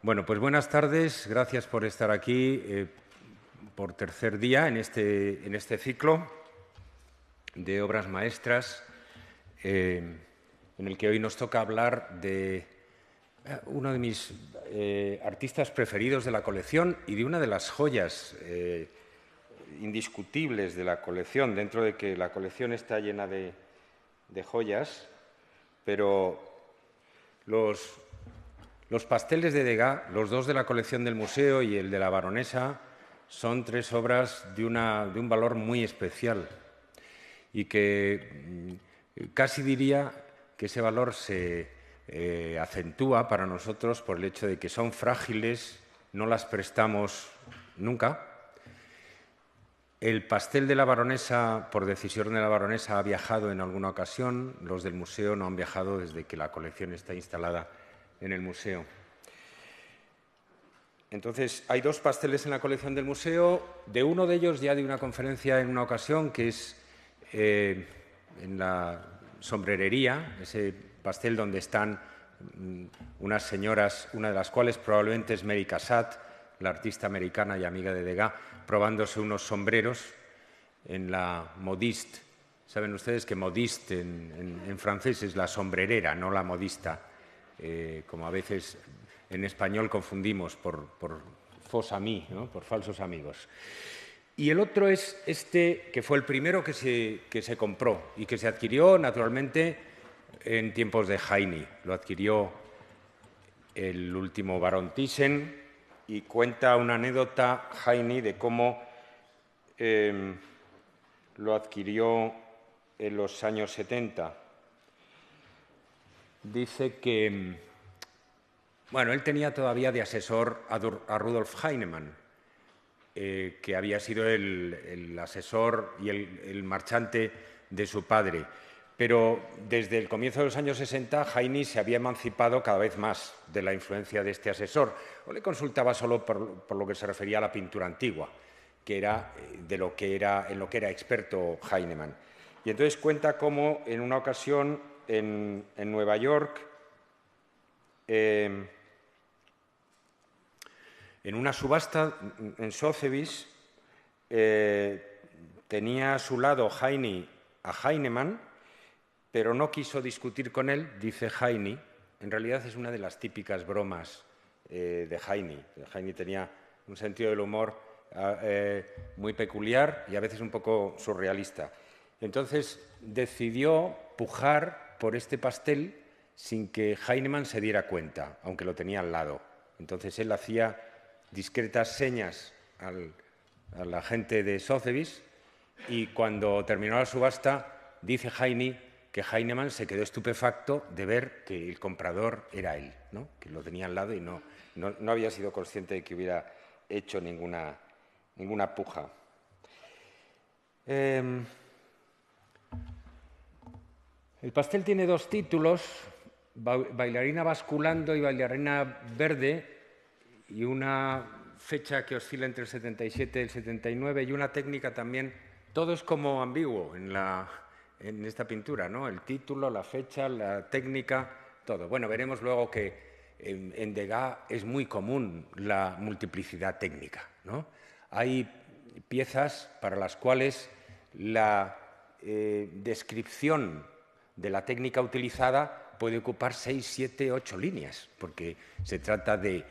Bueno, pues buenas tardes. Gracias por estar aquí por tercer día en este ciclo de obras maestras en el que hoy nos toca hablar de uno de mis artistas preferidos de la colección y de una de las joyas indiscutibles de la colección, dentro de que la colección está llena de joyas, pero los pasteles de Degas, los dos de la colección del museo y el de la Baronesa, son tres obras de un valor muy especial y que casi diría que ese valor se acentúa para nosotros por el hecho de que son frágiles, no las prestamos nunca. El pastel de la Baronesa, por decisión de la Baronesa, ha viajado en alguna ocasión. Los del museo no han viajado desde que la colección está instalada en el museo. Entonces, hay dos pasteles en la colección del museo. De uno de ellos ya di una conferencia en una ocasión, que es en la sombrerería, ese pastel donde están unas señoras, una de las cuales probablemente es Mary Cassatt, la artista americana y amiga de Degas, probándose unos sombreros en la modiste. Saben ustedes que modiste en francés es la sombrerera, no la modista, como a veces en español confundimos por faux amis, ¿no? Por falsos amigos. Y el otro es este, que fue el primero que se compró y que se adquirió naturalmente en tiempos de Heine. Lo adquirió el último barón Thyssen y cuenta una anécdota Heine de cómo lo adquirió en los años 70. Dice que, bueno, él tenía todavía de asesor a Rudolf Heinemann, que había sido el asesor y el marchante de su padre. Pero desde el comienzo de los años 60, Heine se había emancipado cada vez más de la influencia de este asesor. O le consultaba solo por lo que se refería a la pintura antigua, que era en lo que era experto Heinemann. Y entonces cuenta cómo en una ocasión en Nueva York, en una subasta en Sotheby's, tenía a su lado Heine a Heinemann, pero no quiso discutir con él, dice Heine. En realidad es una de las típicas bromas de Heine. Heine tenía un sentido del humor muy peculiar y a veces un poco surrealista. Entonces decidió pujar por este pastel sin que Heinemann se diera cuenta, aunque lo tenía al lado. Entonces él hacía discretas señas a la gente de Sotheby's y cuando terminó la subasta dice Heine que Heinemann se quedó estupefacto de ver que el comprador era él, ¿no? Que lo tenía al lado y no había sido consciente de que hubiera hecho ninguna puja. El pastel tiene dos títulos, Bailarina basculando y Bailarina verde, y una fecha que oscila entre el 77 y el 79, y una técnica también. Todo es como ambiguo en esta pintura, ¿no? El título, la fecha, la técnica, todo. Bueno, veremos luego que en Degas es muy común la multiplicidad técnica, ¿no? Hay piezas para las cuales la descripción de la técnica utilizada puede ocupar 6, 7, 8 líneas, porque se trata de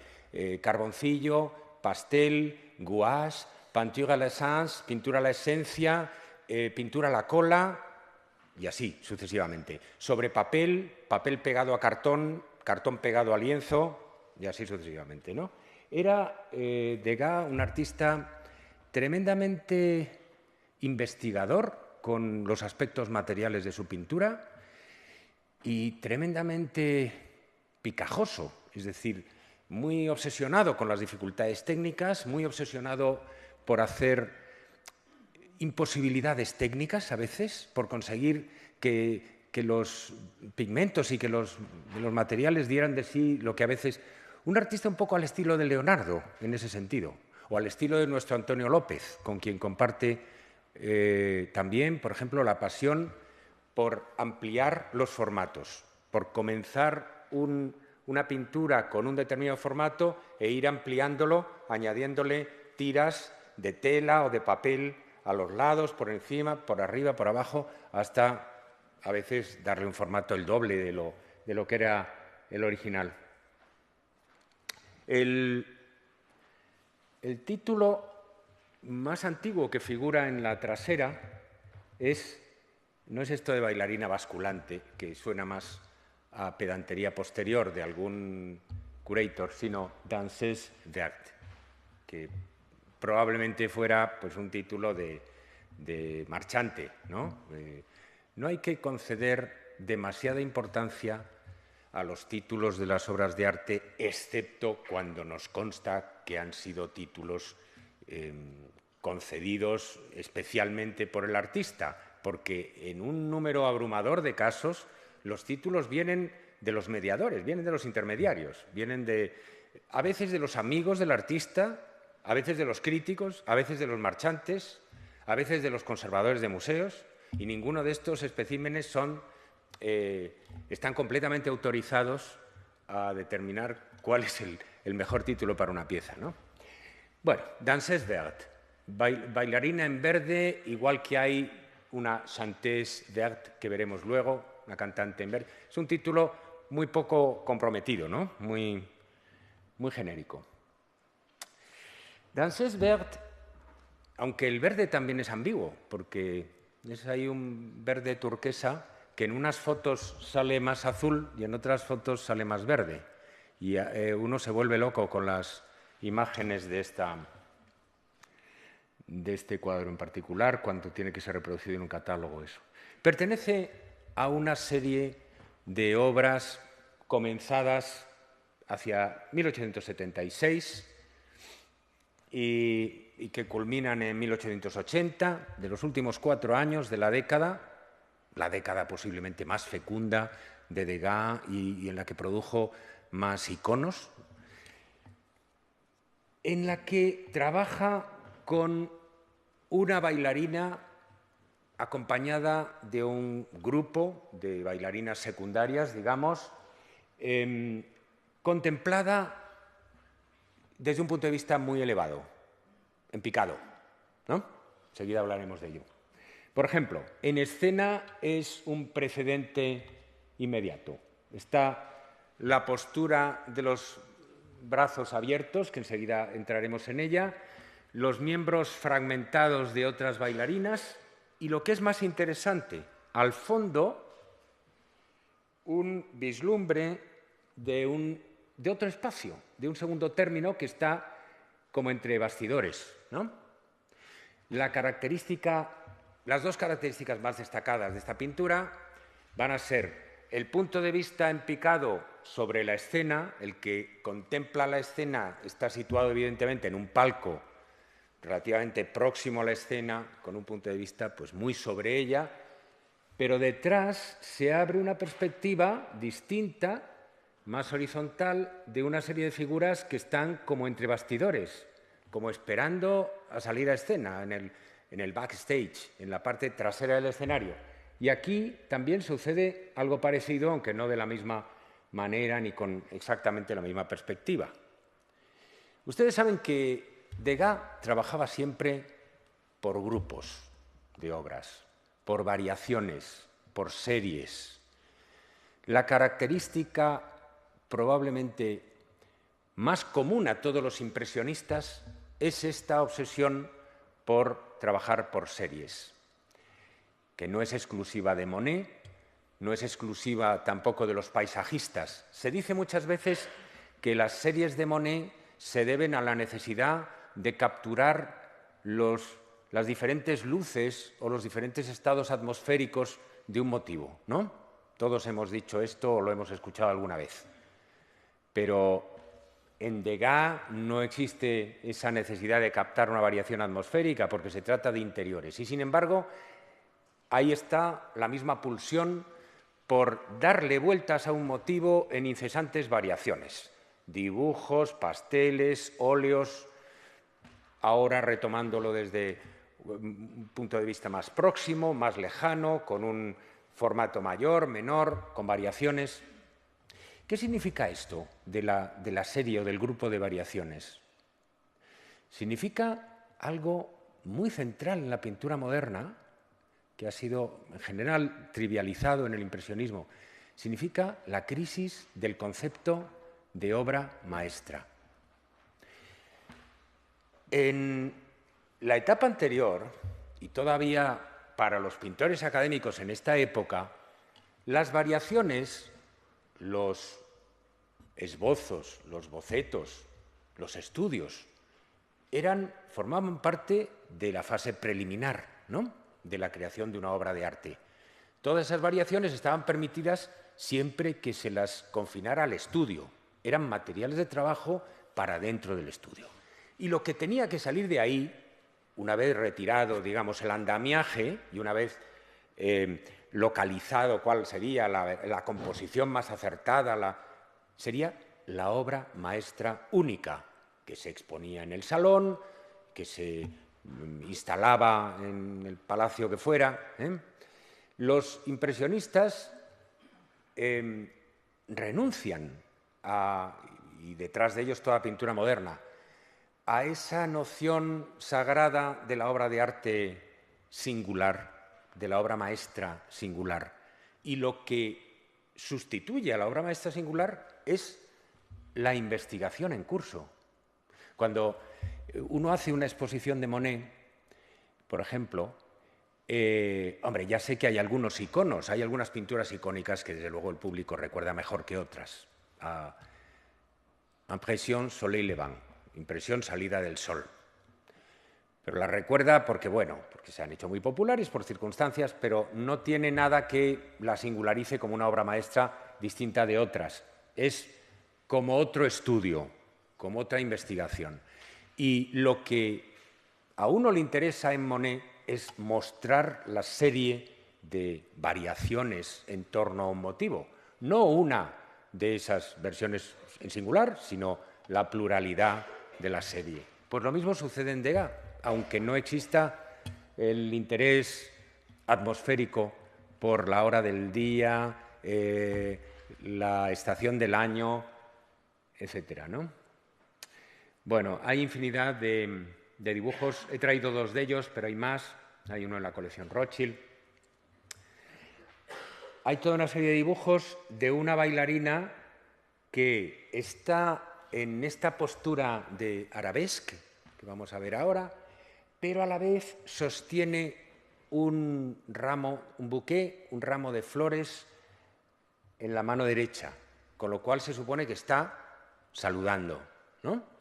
carboncillo, pastel, gouache, pintura a l'essence, pintura a la esencia, pintura a la cola, y así sucesivamente. Sobre papel, papel pegado a cartón, cartón pegado a lienzo, y así sucesivamente, ¿no? Era Degas un artista tremendamente investigador con los aspectos materiales de su pintura y tremendamente picajoso, es decir, muy obsesionado con las dificultades técnicas, muy obsesionado por hacer imposibilidades técnicas a veces, por conseguir que los pigmentos y que los materiales dieran de sí lo que a veces... Un artista un poco al estilo de Leonardo, en ese sentido, o al estilo de nuestro Antonio López, con quien comparte también, por ejemplo, la pasión por ampliar los formatos, por comenzar un una pintura con un determinado formato e ir ampliándolo, añadiéndole tiras de tela o de papel a los lados, por encima, por arriba, por abajo, hasta a veces darle un formato el doble de lo que era el original. El título más antiguo que figura en la trasera no es esto de bailarina basculante, que suena más a pedantería posterior de algún curator, sino Danseuse Verte, que probablemente fuera pues, un título de marchante, ¿no? No hay que conceder demasiada importancia a los títulos de las obras de arte, excepto cuando nos consta que han sido títulos concedidos especialmente por el artista, porque en un número abrumador de casos los títulos vienen de los mediadores, vienen de los intermediarios, vienen a veces de los amigos del artista, a veces de los críticos, a veces de los marchantes, a veces de los conservadores de museos, y ninguno de estos especímenes están completamente autorizados a determinar cuál es el mejor título para una pieza, ¿no? Bueno, Danseuse Verte, bailarina en verde, igual que hay una chanteuse verte que veremos luego, una cantante en verde. Es un título muy poco comprometido, ¿no? Muy genérico. Danseuse Verte, aunque el verde también es ambiguo, porque es ahí un verde turquesa que en unas fotos sale más azul y en otras fotos sale más verde. Y uno se vuelve loco con las imágenes de este cuadro en particular, cuando tiene que ser reproducido en un catálogo eso. Pertenece a una serie de obras comenzadas hacia 1876 y que culminan en 1880, de los últimos 4 años de la década posiblemente más fecunda de Degas y en la que produjo más iconos, en la que trabaja con una bailarina acompañada de un grupo de bailarinas secundarias, digamos, contemplada desde un punto de vista muy elevado, en picado, ¿no? Enseguida hablaremos de ello. Por ejemplo, en escena es un precedente inmediato. Está la postura de los brazos abiertos, que enseguida entraremos en ella, los miembros fragmentados de otras bailarinas y, lo que es más interesante, al fondo, un vislumbre de otro espacio, de un segundo término que está como entre bastidores, ¿no? Las dos características más destacadas de esta pintura van a ser el punto de vista en picado sobre la escena. El que contempla la escena está situado evidentemente en un palco relativamente próximo a la escena, con un punto de vista pues, muy sobre ella, pero detrás se abre una perspectiva distinta, más horizontal, de una serie de figuras que están como entre bastidores, como esperando a salir a escena, en el backstage, en la parte trasera del escenario. Y aquí también sucede algo parecido, aunque no de la misma manera ni con exactamente la misma perspectiva. Ustedes saben que Degas trabajaba siempre por grupos de obras, por variaciones, por series. La característica probablemente más común a todos los impresionistas es esta obsesión por trabajar por series, que no es exclusiva de Monet, no es exclusiva tampoco de los paisajistas. Se dice muchas veces que las series de Monet se deben a la necesidad de capturar las diferentes luces o los diferentes estados atmosféricos de un motivo, ¿no? Todos hemos dicho esto o lo hemos escuchado alguna vez. Pero en Degas no existe esa necesidad de captar una variación atmosférica porque se trata de interiores. Y, sin embargo, ahí está la misma pulsión por darle vueltas a un motivo en incesantes variaciones. Dibujos, pasteles, óleos, ahora retomándolo desde un punto de vista más próximo, más lejano, con un formato mayor, menor, con variaciones. ¿Qué significa esto de la serie o del grupo de variaciones? Significa algo muy central en la pintura moderna, que ha sido en general trivializado en el impresionismo. Significa la crisis del concepto de obra maestra. En la etapa anterior, y todavía para los pintores académicos en esta época, las variaciones, los esbozos, los bocetos, los estudios, formaban parte de la fase preliminar, ¿no?, de la creación de una obra de arte. Todas esas variaciones estaban permitidas siempre que se las confinara al estudio. Eran materiales de trabajo para dentro del estudio. Y lo que tenía que salir de ahí, una vez retirado, digamos, el andamiaje y una vez localizado cuál sería la composición más acertada, sería la obra maestra única, que se exponía en el salón, que se instalaba en el palacio que fuera. Los impresionistas renuncian y detrás de ellos toda pintura moderna, a esa noción sagrada de la obra de arte singular, de la obra maestra singular. Y lo que sustituye a la obra maestra singular es la investigación en curso. Cuando uno hace una exposición de Monet, por ejemplo, hombre, ya sé que hay algunos iconos, hay algunas pinturas icónicas que desde luego el público recuerda mejor que otras. Impression Soleil Levant, impresión salida del sol. Pero la recuerda porque, bueno, porque se han hecho muy populares por circunstancias, pero no tiene nada que la singularice como una obra maestra distinta de otras. Es como otro estudio, como otra investigación. Y lo que a uno le interesa en Monet es mostrar la serie de variaciones en torno a un motivo. No una de esas versiones en singular, sino la pluralidad de la serie. Pues lo mismo sucede en Degas, aunque no exista el interés atmosférico por la hora del día, la estación del año, etcétera, ¿no? Bueno, hay infinidad de dibujos. He traído dos de ellos, pero hay más. Hay uno en la colección Rothschild. Hay toda una serie de dibujos de una bailarina que está en esta postura de arabesque, que vamos a ver ahora, pero a la vez sostiene un ramo, un bouquet, un ramo de flores en la mano derecha, con lo cual se supone que está saludando, ¿no?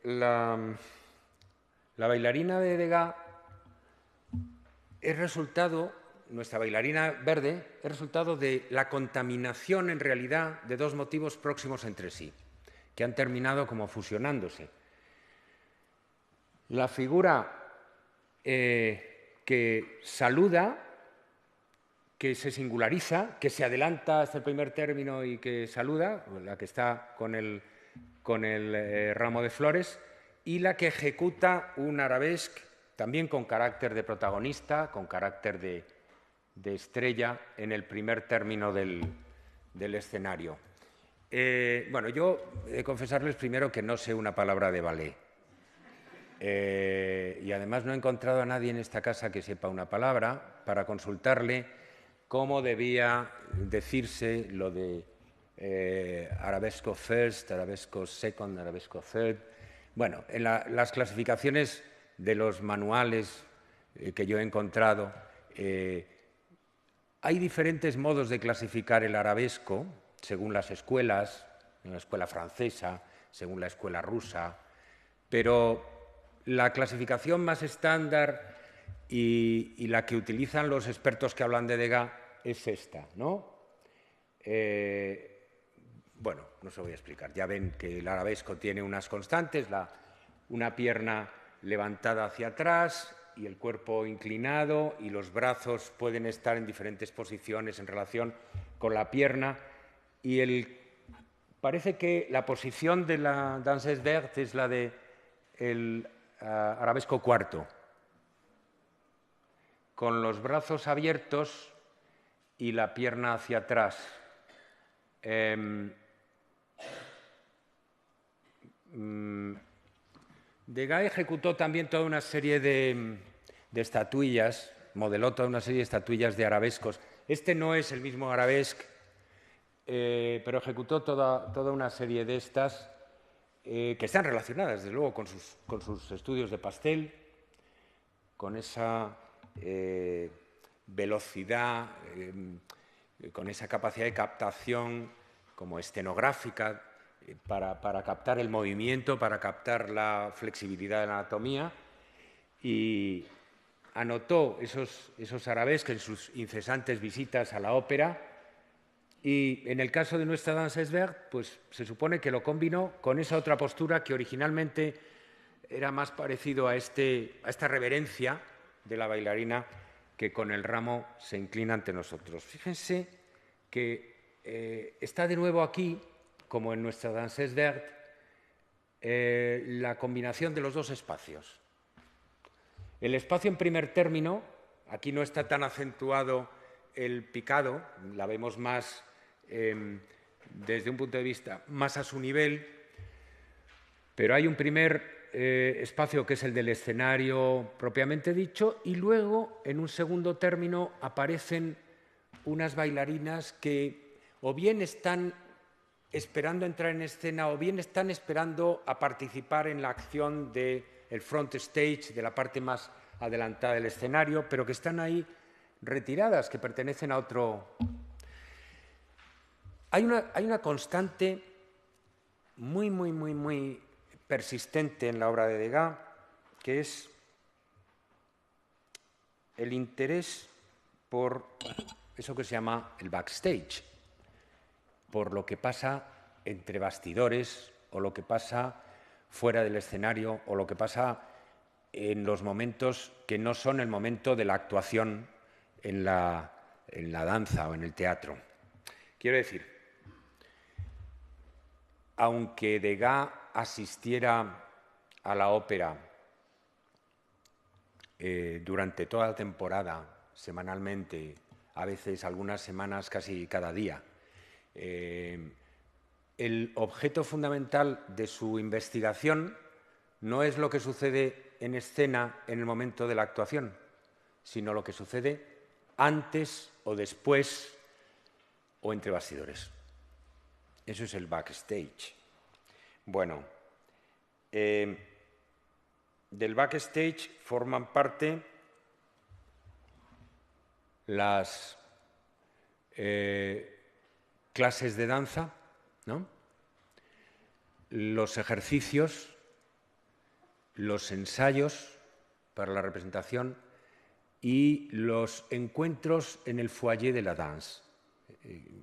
La bailarina de Degas es resultado, nuestra bailarina verde, es resultado de la contaminación en realidad de dos motivos próximos entre sí, que han terminado como fusionándose. La figura que saluda, que se singulariza, que se adelanta hasta el primer término y que saluda, la que está con el ramo de flores, y la que ejecuta un arabesque también con carácter de protagonista, con carácter de estrella en el primer término del escenario. Bueno, yo he de confesarles primero que no sé una palabra de ballet. Y además no he encontrado a nadie en esta casa que sepa una palabra para consultarle cómo debía decirse lo de arabesco first, arabesco second, arabesco third. Bueno, en las clasificaciones de los manuales que yo he encontrado, hay diferentes modos de clasificar el arabesco según las escuelas, en la escuela francesa, según la escuela rusa, pero la clasificación más estándar y la que utilizan los expertos que hablan de Degas es esta, ¿no? Bueno, no se lo voy a explicar. Ya ven que el arabesco tiene unas constantes, una pierna levantada hacia atrás y el cuerpo inclinado, y los brazos pueden estar en diferentes posiciones en relación con la pierna. Y parece que la posición de la danseuse verte es la del arabesco cuarto, con los brazos abiertos y la pierna hacia atrás, Degas ejecutó también toda una serie de estatuillas, modeló toda una serie de estatuillas de arabescos. Este no es el mismo arabesque, pero ejecutó toda una serie de estas que están relacionadas, desde luego, con sus estudios de pastel, con esa velocidad, con esa capacidad de captación como escenográfica para captar el movimiento, para captar la flexibilidad de la anatomía, y anotó esos arabesques en sus incesantes visitas a la ópera. Y en el caso de nuestra Dansesberg, pues se supone que lo combinó con esa otra postura que originalmente era más parecido a esta reverencia de la bailarina que con el ramo se inclina ante nosotros. Fíjense que está de nuevo aquí, como en nuestra Dansesberg, la combinación de los dos espacios. El espacio en primer término, aquí no está tan acentuado el picado, la vemos más desde un punto de vista más a su nivel, pero hay un primer espacio que es el del escenario propiamente dicho, y luego en un segundo término aparecen unas bailarinas que o bien están esperando entrar en escena o bien están esperando a participar en la acción del front stage, de la parte más adelantada del escenario, pero que están ahí retiradas, que pertenecen a otro. Hay una constante muy persistente en la obra de Degas, que es el interés por eso que se llama el backstage, por lo que pasa entre bastidores o lo que pasa fuera del escenario o lo que pasa en los momentos que no son el momento de la actuación en la danza o en el teatro. Quiero decir, aunque Degas asistiera a la ópera durante toda la temporada, semanalmente, a veces algunas semanas casi cada día, el objeto fundamental de su investigación no es lo que sucede en escena en el momento de la actuación, sino lo que sucede antes o después o entre bastidores. Eso es el backstage. Bueno, del backstage forman parte las clases de danza, ¿no? Los ejercicios, los ensayos para la representación y los encuentros en el foyer de la danse.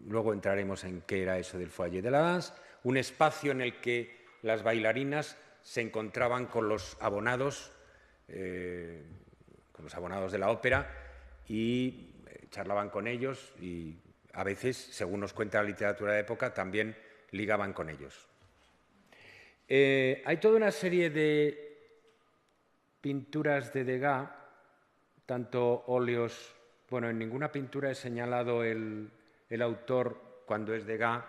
Luego entraremos en qué era eso del foyer de la danse, un espacio en el que las bailarinas se encontraban con los abonados de la ópera y charlaban con ellos y a veces, según nos cuenta la literatura de época, también ligaban con ellos. Hay toda una serie de pinturas de Degas, tanto óleos, bueno, en ninguna pintura he señalado el autor cuando es Degas,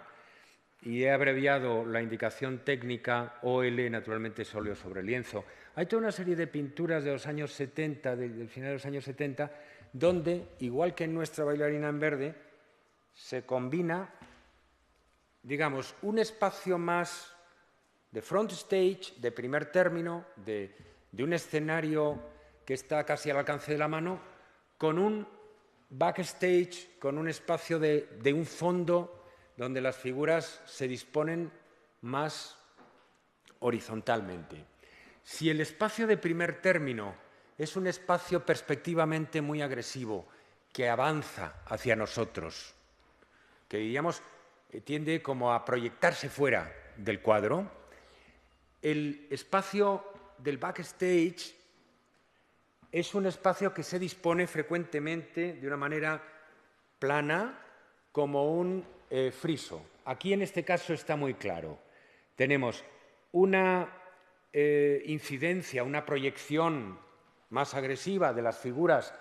y he abreviado la indicación técnica OL, naturalmente es óleo sobre lienzo. Hay toda una serie de pinturas de los años 70, del final de los años 70, donde, igual que en nuestra bailarina en verde, se combina, digamos, un espacio más de front stage, de primer término, de un escenario que está casi al alcance de la mano, con un backstage, con un espacio de un fondo donde las figuras se disponen más horizontalmente. Si el espacio de primer término es un espacio perspectivamente muy agresivo, que avanza hacia nosotros, que diríamos tiende como a proyectarse fuera del cuadro, el espacio del backstage es un espacio que se dispone frecuentemente de una manera plana, como un friso. Aquí en este caso está muy claro. Tenemos una incidencia, una proyección más agresiva de las figuras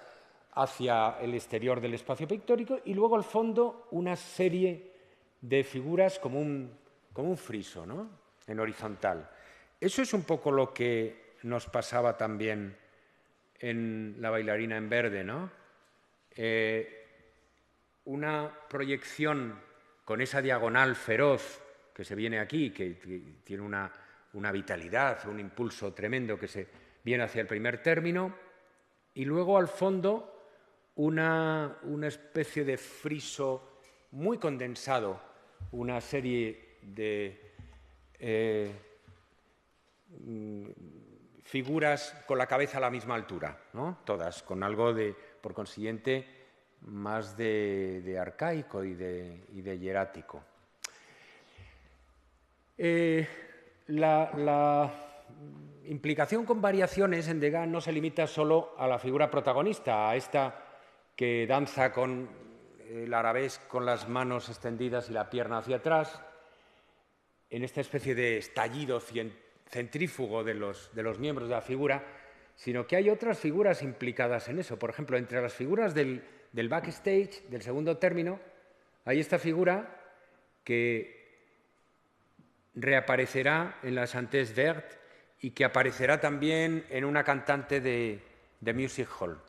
hacia el exterior del espacio pictórico y luego al fondo una serie de figuras como un friso, ¿no? En horizontal. Eso es un poco lo que nos pasaba también en La bailarina en verde, ¿no? Una proyección con esa diagonal feroz que se viene aquí, que tiene una vitalidad, un impulso tremendo que se viene hacia el primer término, y luego al fondo una especie de friso muy condensado, una serie de figuras con la cabeza a la misma altura, ¿no? Todas, con algo por consiguiente, más de arcaico y de hierático. La implicación con variaciones en Degas no se limita solo a la figura protagonista, a esta que danza con el arabesque con las manos extendidas y la pierna hacia atrás, en esta especie de estallido centrífugo de los miembros de la figura, sino que hay otras figuras implicadas en eso. Por ejemplo, entre las figuras del backstage, del segundo término, hay esta figura que reaparecerá en la Chanteuse Verte y que aparecerá también en una cantante de music hall.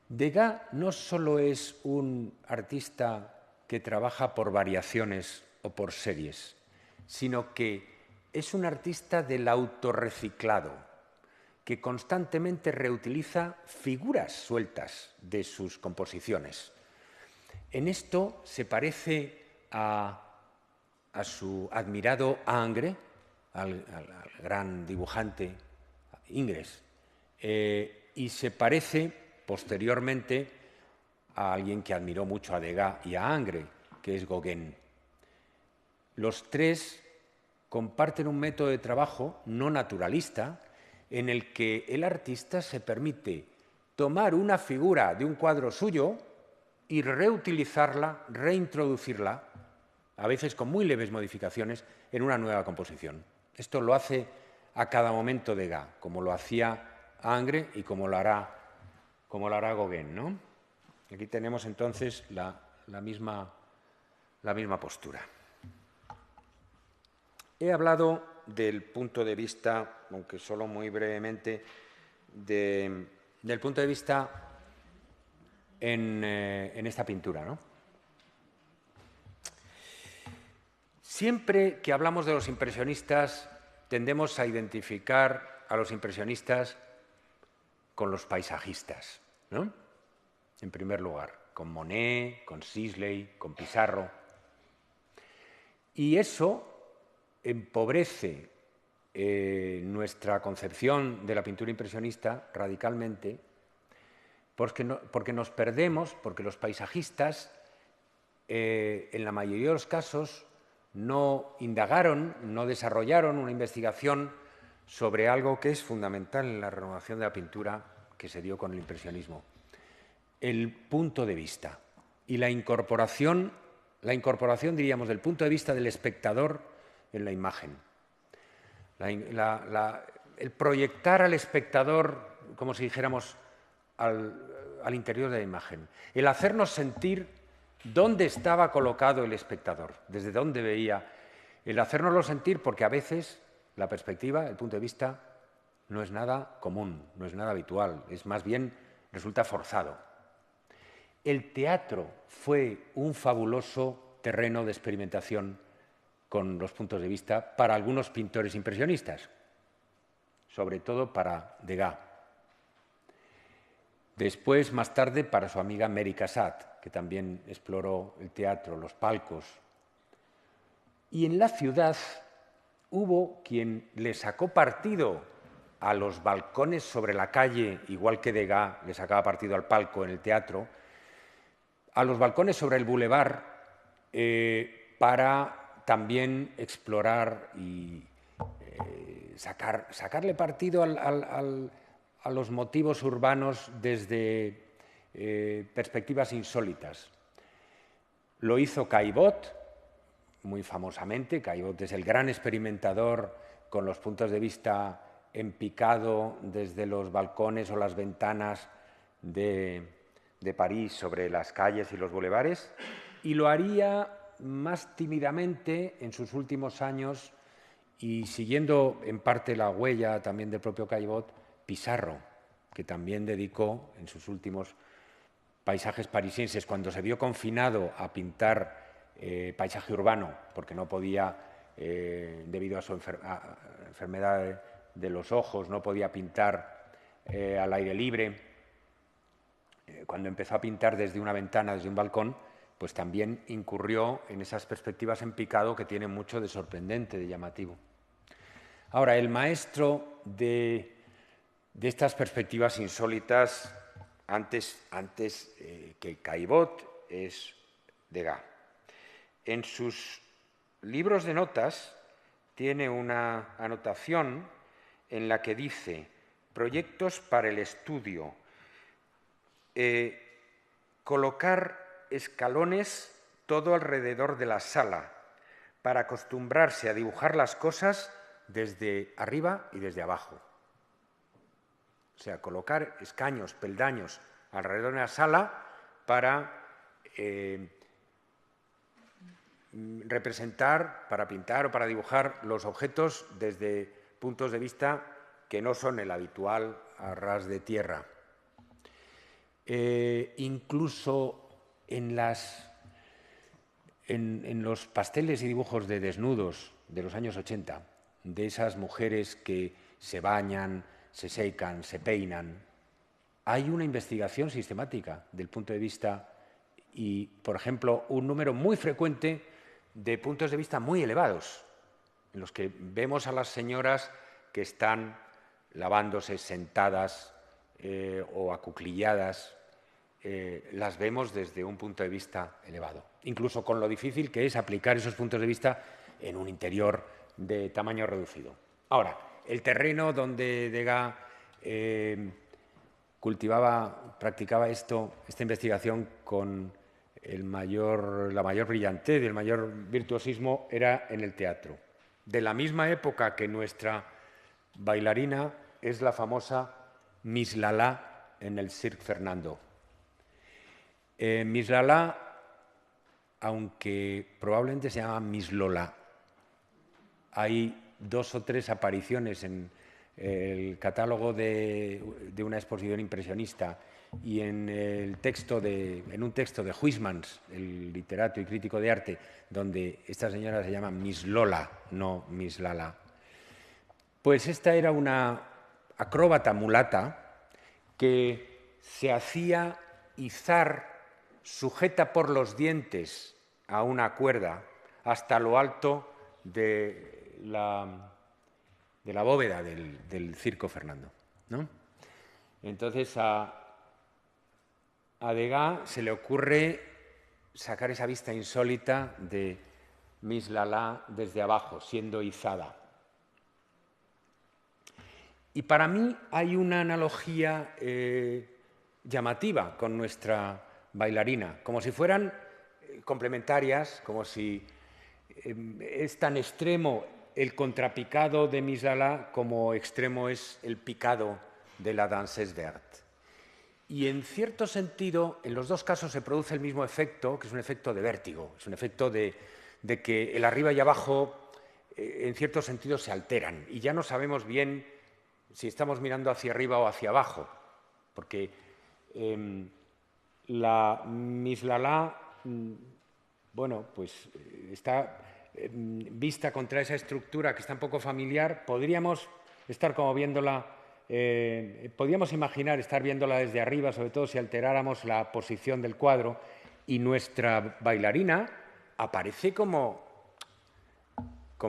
Degas no solo es un artista que trabaja por variaciones o por series, sino que es un artista del autorreciclado, que constantemente reutiliza figuras sueltas de sus composiciones. En esto se parece a su admirado Ingres, al gran dibujante Ingres, y se parece posteriormente a alguien que admiró mucho a Degas y a Ingres, que es Gauguin. Los tres comparten un método de trabajo no naturalista en el que el artista se permite tomar una figura de un cuadro suyo y reutilizarla, reintroducirla, a veces con muy leves modificaciones, en una nueva composición. Esto lo hace a cada momento Degas, como lo hacía Ingres y como lo hará Gauguin, ¿no? Aquí tenemos entonces la misma postura. He hablado del punto de vista, aunque solo muy brevemente, del punto de vista en esta pintura, ¿no? Siempre que hablamos de los impresionistas, tendemos a identificar a los impresionistas con los paisajistas, ¿no? En primer lugar, con Monet, con Sisley, con Pissarro. Y eso empobrece nuestra concepción de la pintura impresionista radicalmente, porque nos perdemos, porque los paisajistas, en la mayoría de los casos, no indagaron, no desarrollaron una investigación sobre algo que es fundamental en la renovación de la pintura que se dio con el impresionismo: el punto de vista y la incorporación, diríamos, del punto de vista del espectador en la imagen. El proyectar al espectador, como si dijéramos, al interior de la imagen. El hacernos sentir dónde estaba colocado el espectador, desde dónde veía. El hacérnoslo sentir, porque a veces la perspectiva, el punto de vista, no es nada común, no es nada habitual, es más bien, resulta forzado. El teatro fue un fabuloso terreno de experimentación con los puntos de vista para algunos pintores impresionistas, sobre todo para Degas. Después, más tarde, para su amiga Mary Cassatt, que también exploró el teatro, los palcos. Y en la ciudad hubo quien le sacó partido a los balcones sobre la calle, igual que Degas le sacaba partido al palco en el teatro, a los balcones sobre el boulevard, para también explorar y sacarle partido a los motivos urbanos desde perspectivas insólitas. Lo hizo Caillebotte, muy famosamente. Caillebotte es el gran experimentador con los puntos de vista en picado desde los balcones o las ventanas de París sobre las calles y los bulevares, y lo haría más tímidamente en sus últimos años y siguiendo en parte la huella también del propio Caillebotte, Pissarro, que también dedicó en sus últimos paisajes parisienses, cuando se vio confinado a pintar paisaje urbano, porque no podía, debido a su enfermedad de los ojos, no podía pintar al aire libre. Cuando empezó a pintar desde una ventana, desde un balcón, pues también incurrió en esas perspectivas en picado que tienen mucho de sorprendente, de llamativo. Ahora, el maestro de estas perspectivas insólitas, antes que Caillebotte, es Degas. En sus libros de notas tiene una anotación en la que dice: proyectos para el estudio, colocar escalones todo alrededor de la sala para acostumbrarse a dibujar las cosas desde arriba y desde abajo. O sea, colocar escaños, peldaños alrededor de la sala para representar, para pintar o para dibujar los objetos desde puntos de vista que no son el habitual a ras de tierra. Incluso en los pasteles y dibujos de desnudos de los años 80, de esas mujeres que se bañan, se secan, se peinan, hay una investigación sistemática del punto de vista y, por ejemplo, un número muy frecuente de puntos de vista muy elevados, en los que vemos a las señoras que están lavándose sentadas o acuclilladas, las vemos desde un punto de vista elevado, incluso con lo difícil que es aplicar esos puntos de vista en un interior de tamaño reducido. Ahora, el terreno donde Degas practicaba esta investigación con la mayor brillantez y el mayor virtuosismo era en el teatro. De la misma época que nuestra bailarina es la famosa Miss Lala en el Cirque Fernando. Miss Lala, aunque probablemente se llama Miss Lola, hay 2 o 3 apariciones en el catálogo de una exposición impresionista y en un texto de Huysmans, el literato y crítico de arte, donde esta señora se llama Miss Lola, no Miss Lala. Pues esta era una acróbata mulata que se hacía izar sujeta por los dientes a una cuerda hasta lo alto de la bóveda del Circo Fernando, ¿no? Entonces a Degas se le ocurre sacar esa vista insólita de Miss Lala desde abajo, siendo izada. Y para mí hay una analogía llamativa con nuestra bailarina, como si fueran complementarias, como si es tan extremo el contrapicado de Miss Lala como extremo es el picado de la danseuse verte. Y en cierto sentido, en los dos casos se produce el mismo efecto, que es un efecto de vértigo, es un efecto de que el arriba y abajo en cierto sentido se alteran y ya no sabemos bien si estamos mirando hacia arriba o hacia abajo, porque la Miss Lala, bueno, pues está vista contra esa estructura que está un poco familiar. Podríamos estar como viéndola, podríamos imaginar estar viéndola desde arriba, sobre todo si alteráramos la posición del cuadro, y nuestra bailarina aparece como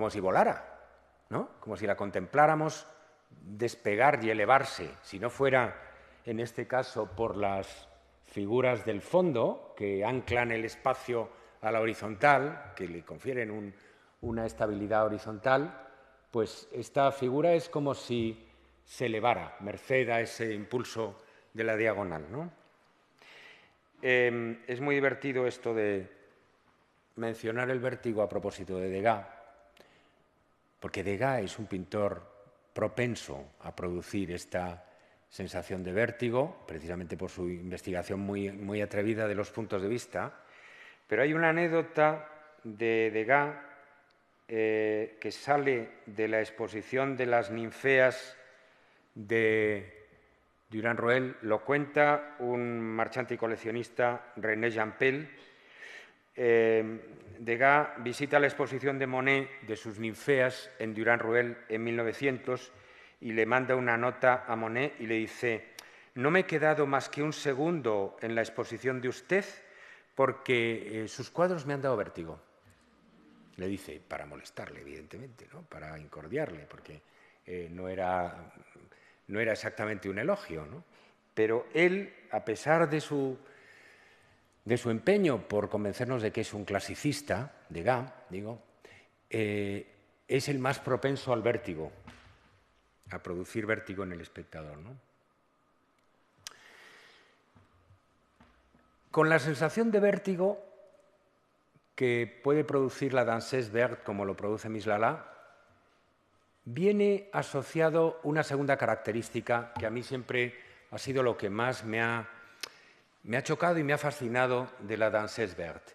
si volara, ¿no? Como si la contempláramos despegar y elevarse, si no fuera, en este caso, por las figuras del fondo que anclan el espacio a la horizontal, que le confieren una estabilidad horizontal, pues esta figura es como si se elevara, merced a ese impulso de la diagonal, ¿no? Es muy divertido esto de mencionar el vértigo a propósito de Degas, porque Degas es un pintor propenso a producir esta sensación de vértigo, precisamente por su investigación muy atrevida de los puntos de vista. Pero hay una anécdota de Degas que sale de la exposición de las ninfeas de Durand-Ruel lo cuenta un marchante y coleccionista, René Jampel. Degas visita la exposición de Monet de sus ninfeas en Durand-Ruel en 1900 y le manda una nota a Monet y le dice: «No me he quedado más que un segundo en la exposición de usted porque sus cuadros me han dado vértigo». Le dice, para molestarle, evidentemente, ¿no? Para incordiarle, porque no era exactamente un elogio, ¿no? Pero él, a pesar de su empeño por convencernos de que es un clasicista, Degas, digo, es el más propenso al vértigo, a producir vértigo en el espectador, ¿no? Con la sensación de vértigo que puede producir la Danseuse Verte, como lo produce Miss Lala, viene asociado una segunda característica que a mí siempre ha sido lo que más me ha chocado y me ha fascinado de la Danseuse Verte.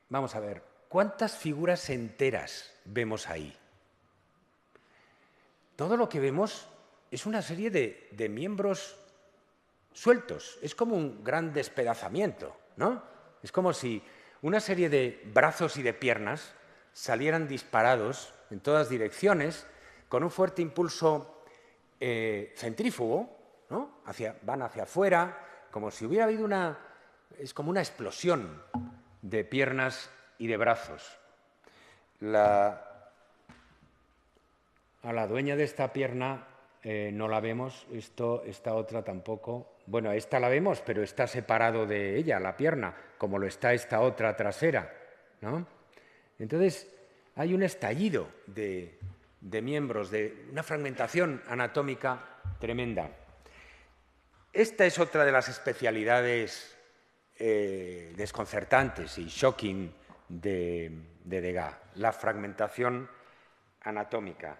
Vamos a ver, ¿cuántas figuras enteras vemos ahí? Todo lo que vemos es una serie de miembros sueltos, es como un gran despedazamiento, ¿no? Es como si una serie de brazos y de piernas salieran disparados en todas direcciones con un fuerte impulso centrífugo, ¿no? Van hacia afuera, como si hubiera habido es como una explosión de piernas y de brazos. A la dueña de esta pierna no la vemos, esta otra tampoco. Bueno, esta la vemos, pero está separado de ella, la pierna, como lo está esta otra trasera, ¿no? Entonces, hay un estallido de miembros, de una fragmentación anatómica tremenda. Esta es otra de las especialidades desconcertantes y shocking de Degas, la fragmentación anatómica.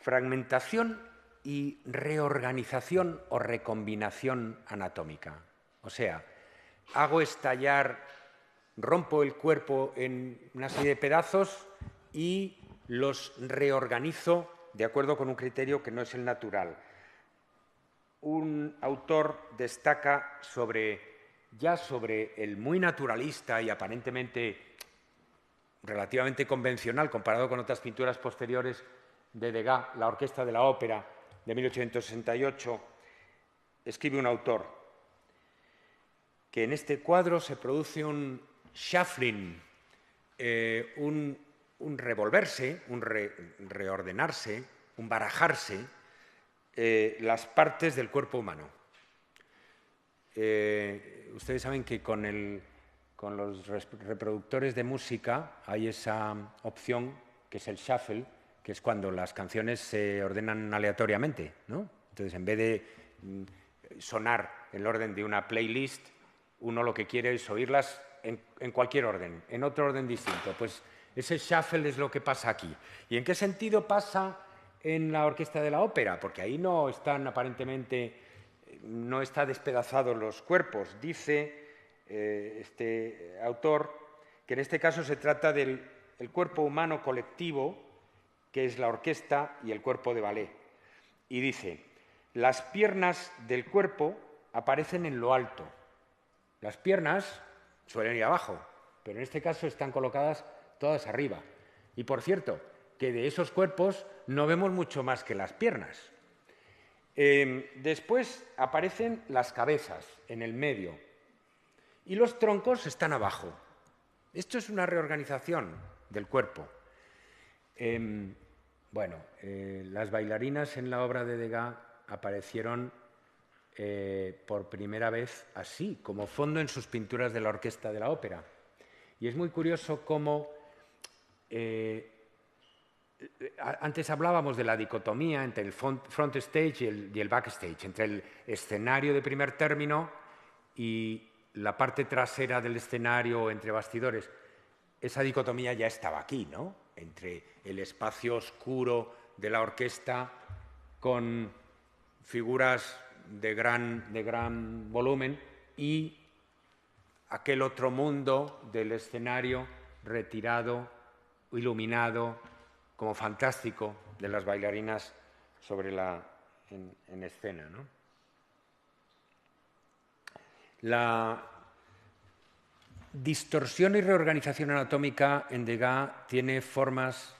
Fragmentación y reorganización o recombinación anatómica. O sea, hago estallar, rompo el cuerpo en una serie de pedazos y los reorganizo de acuerdo con un criterio que no es el natural. Un autor destaca sobre el muy naturalista y aparentemente relativamente convencional comparado con otras pinturas posteriores de Degas, La Orquesta de la Ópera, de 1868, escribe un autor que en este cuadro se produce un shuffling, un revolverse, un reordenarse, un barajarse las partes del cuerpo humano. Ustedes saben que con los reproductores de música hay esa opción que es el shuffle, que es cuando las canciones se ordenan aleatoriamente, ¿no? Entonces, en vez de sonar en el orden de una playlist, uno lo que quiere es oírlas en cualquier orden, en otro orden distinto. Pues ese shuffle es lo que pasa aquí. ¿Y en qué sentido pasa en la Orquesta de la Ópera? Porque ahí no están aparentemente, no está despedazados los cuerpos. Dice este autor que en este caso se trata del cuerpo humano colectivo, que es la orquesta y el cuerpo de ballet. Y dice, las piernas del cuerpo aparecen en lo alto. Las piernas suelen ir abajo, pero en este caso están colocadas todas arriba. Y, por cierto, que de esos cuerpos no vemos mucho más que las piernas. Después aparecen las cabezas en el medio y los troncos están abajo. Esto es una reorganización del cuerpo. Las bailarinas en la obra de Degas aparecieron por primera vez así, como fondo en sus pinturas de la Orquesta de la Ópera. Y es muy curioso cómo antes hablábamos de la dicotomía entre el front stage y el backstage, entre el escenario de primer término y la parte trasera del escenario entre bastidores. Esa dicotomía ya estaba aquí, ¿no? Entre el espacio oscuro de la orquesta con figuras de gran volumen y aquel otro mundo del escenario retirado, iluminado, como fantástico, de las bailarinas en escena, ¿no? La distorsión y reorganización anatómica en Degas tiene formas,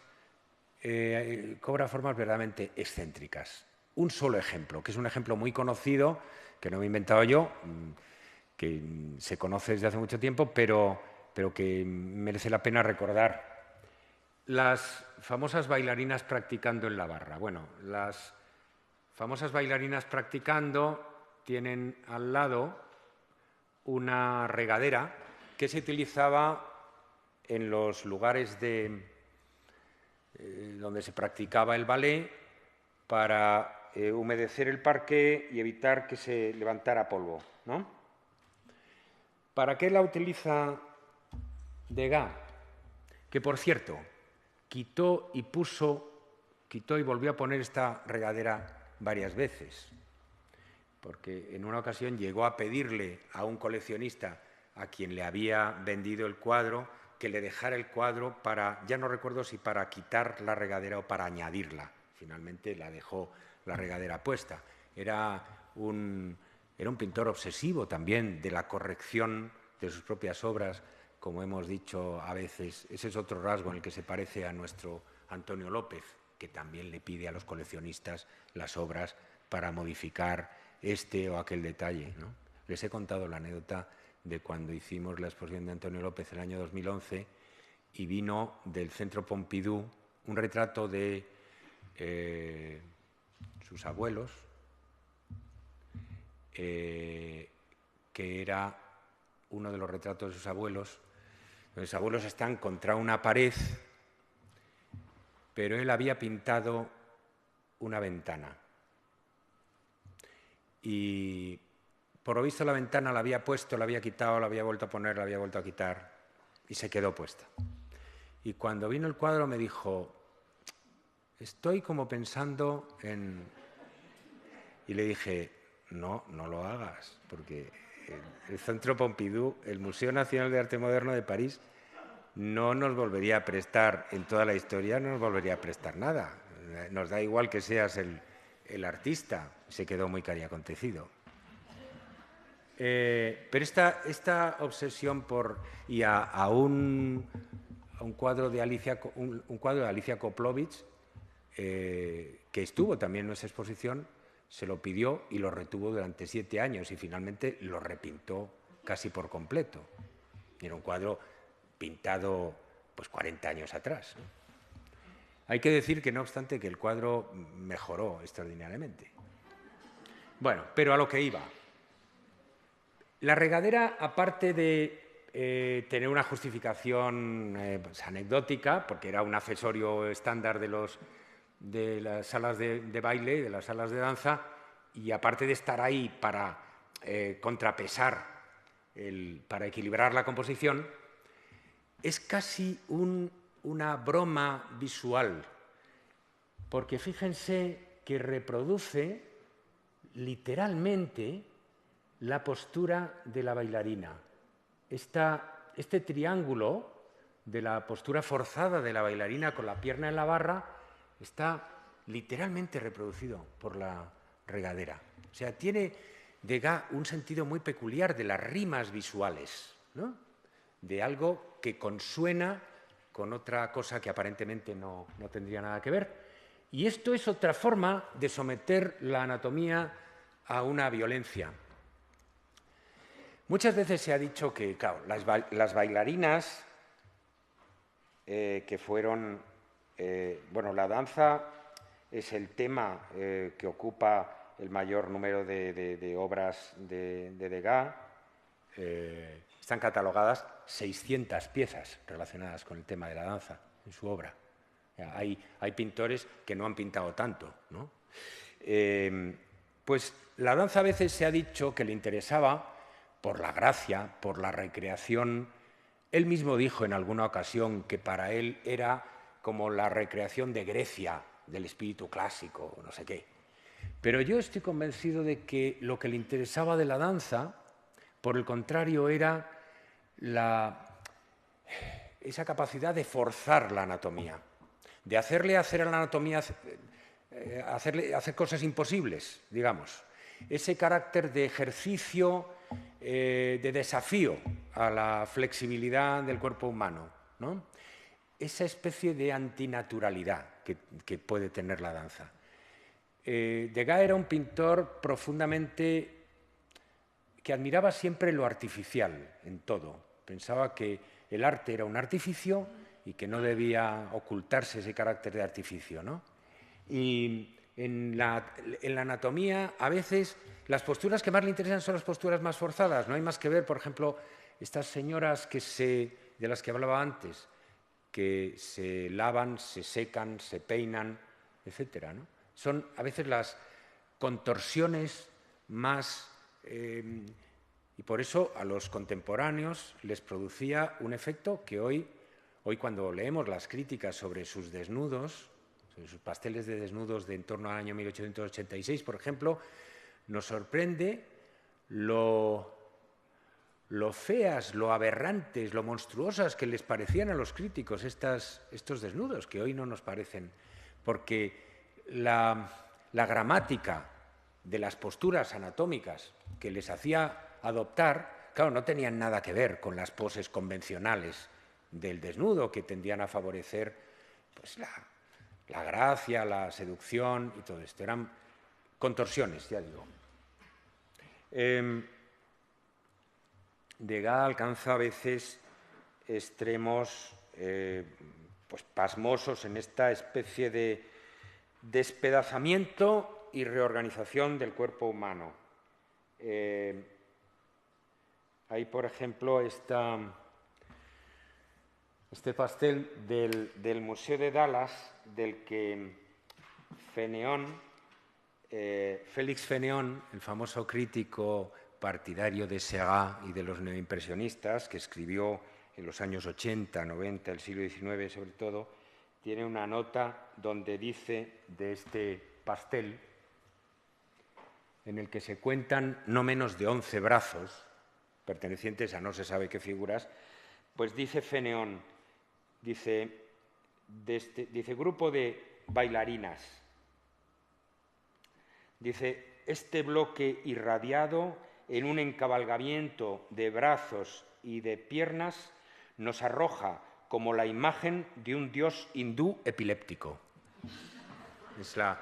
cobra formas verdaderamente excéntricas. Un solo ejemplo, que es un ejemplo muy conocido, que no me he inventado yo, que se conoce desde hace mucho tiempo, pero que merece la pena recordar. Las famosas bailarinas practicando en la barra. Bueno, las famosas bailarinas practicando tienen al lado una regadera que se utilizaba en los lugares donde se practicaba el ballet para humedecer el parqué y evitar que se levantara polvo, ¿no? ¿Para qué la utiliza Degas? Que, por cierto, quitó y volvió a poner esta regadera varias veces, porque en una ocasión llegó a pedirle a un coleccionista a quien le había vendido el cuadro que le dejara el cuadro para, ya no recuerdo si para quitar la regadera o para añadirla. Finalmente la dejó la regadera puesta. Era un pintor obsesivo también de la corrección de sus propias obras, como hemos dicho a veces. Ese es otro rasgo en el que se parece a nuestro Antonio López, que también le pide a los coleccionistas las obras para modificar este o aquel detalle, ¿no? Les he contado la anécdota de cuando hicimos la exposición de Antonio López el año 2011 y vino del Centro Pompidou un retrato de sus abuelos, que era uno de los retratos de sus abuelos. Los abuelos están contra una pared, pero él había pintado una ventana. Y por lo visto la ventana la había puesto, la había quitado, la había vuelto a poner, la había vuelto a quitar y se quedó puesta. Y cuando vino el cuadro me dijo, estoy como pensando en... Y le dije, no lo hagas, porque el Centro Pompidou, el Museo Nacional de Arte Moderno de París, no nos volvería a prestar, en toda la historia, no nos volvería a prestar nada. Nos da igual que seas el artista. Se quedó muy cariacontecido. Pero esta obsesión por... Y a un cuadro de Alicia Koplovich, que estuvo también en esa exposición, se lo pidió y lo retuvo durante 7 años y finalmente lo repintó casi por completo. Era un cuadro pintado pues 40 años atrás, ¿no? Hay que decir que, no obstante, que el cuadro mejoró extraordinariamente. Bueno, pero a lo que iba. La regadera, aparte de tener una justificación pues, anecdótica, porque era un accesorio estándar de las salas de baile, de las salas de danza, y aparte de estar ahí para contrapesar, para equilibrar la composición, es casi una broma visual, porque fíjense que reproduce literalmente la postura de la bailarina. Este triángulo de la postura forzada de la bailarina con la pierna en la barra está literalmente reproducido por la regadera. O sea, tiene Degas un sentido muy peculiar de las rimas visuales, ¿no? De algo que consuena con otra cosa que aparentemente no tendría nada que ver. Y esto es otra forma de someter la anatomía a una violencia. Muchas veces se ha dicho que, claro, las bailarinas que fueron... bueno, la danza es el tema que ocupa el mayor número de obras de Degas. Están catalogadas 600 piezas relacionadas con el tema de la danza en su obra. Hay pintores que no han pintado tanto, ¿no? Pues la danza a veces se ha dicho que le interesaba por la gracia, por la recreación. Él mismo dijo en alguna ocasión que para él era como la recreación de Grecia, del espíritu clásico, no sé qué. Pero yo estoy convencido de que lo que le interesaba de la danza, por el contrario, era esa capacidad de forzar la anatomía, de hacerle hacer a la anatomía hacer cosas imposibles, digamos. Ese carácter de ejercicio, de desafío a la flexibilidad del cuerpo humano, ¿no? Esa especie de antinaturalidad que puede tener la danza. Degas era un pintor profundamente que admiraba siempre lo artificial en todo. Pensaba que el arte era un artificio y que no debía ocultarse ese carácter de artificio, ¿no? Y en la anatomía, a veces, las posturas que más le interesan son las posturas más forzadas. No hay más que ver, por ejemplo, estas señoras de las que hablaba antes, que se lavan, se secan, se peinan, etc., ¿no? Son a veces las contorsiones más... y por eso a los contemporáneos les producía un efecto que hoy cuando leemos las críticas sobre sus desnudos, sobre sus pasteles de desnudos de en torno al año 1886, por ejemplo, nos sorprende lo feas, lo aberrantes, lo monstruosas que les parecían a los críticos estos desnudos, que hoy no nos parecen, porque la gramática de las posturas anatómicas que les hacía adoptar, claro, no tenían nada que ver con las poses convencionales del desnudo, que tendían a favorecer pues, la gracia, la seducción y todo esto. Eran contorsiones, ya digo. Degas alcanza a veces extremos pues, pasmosos en esta especie de despedazamiento y reorganización del cuerpo humano. Hay, por ejemplo, este pastel del Museo de Dallas, del que Félix Fénéon, el famoso crítico partidario de Seurat y de los neoimpresionistas, que escribió en los años 80, 90, del siglo XIX sobre todo, tiene una nota donde dice de este pastel, en el que se cuentan no menos de 11 brazos, pertenecientes a no se sabe qué figuras, pues dice Fénéon, dice grupo de bailarinas, dice, este bloque irradiado en un encabalgamiento de brazos y de piernas nos arroja como la imagen de un dios hindú epiléptico. Es la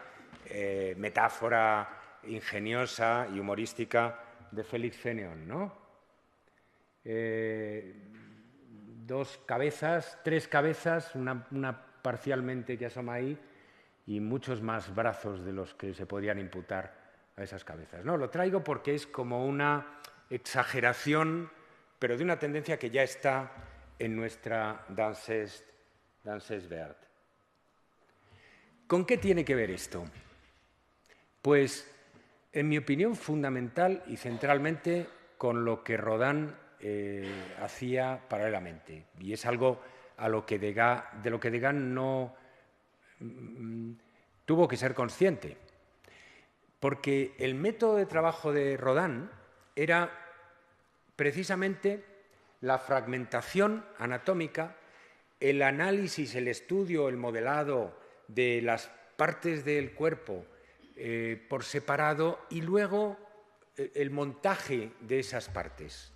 metáfora ingeniosa y humorística de Félix Fénéon, ¿no? Tres cabezas, una parcialmente que asoma ahí, y muchos más brazos de los que se podían imputar a esas cabezas. No, lo traigo porque es como una exageración, pero de una tendencia que ya está en nuestra Danses Vert. ¿Con qué tiene que ver esto? Pues, en mi opinión, fundamental y centralmente con lo que Rodin hacía paralelamente. Y es algo de lo que Degas no tuvo que ser consciente. Porque el método de trabajo de Rodin era precisamente la fragmentación anatómica, el análisis, el estudio, el modelado de las partes del cuerpo por separado y luego el montaje de esas partes.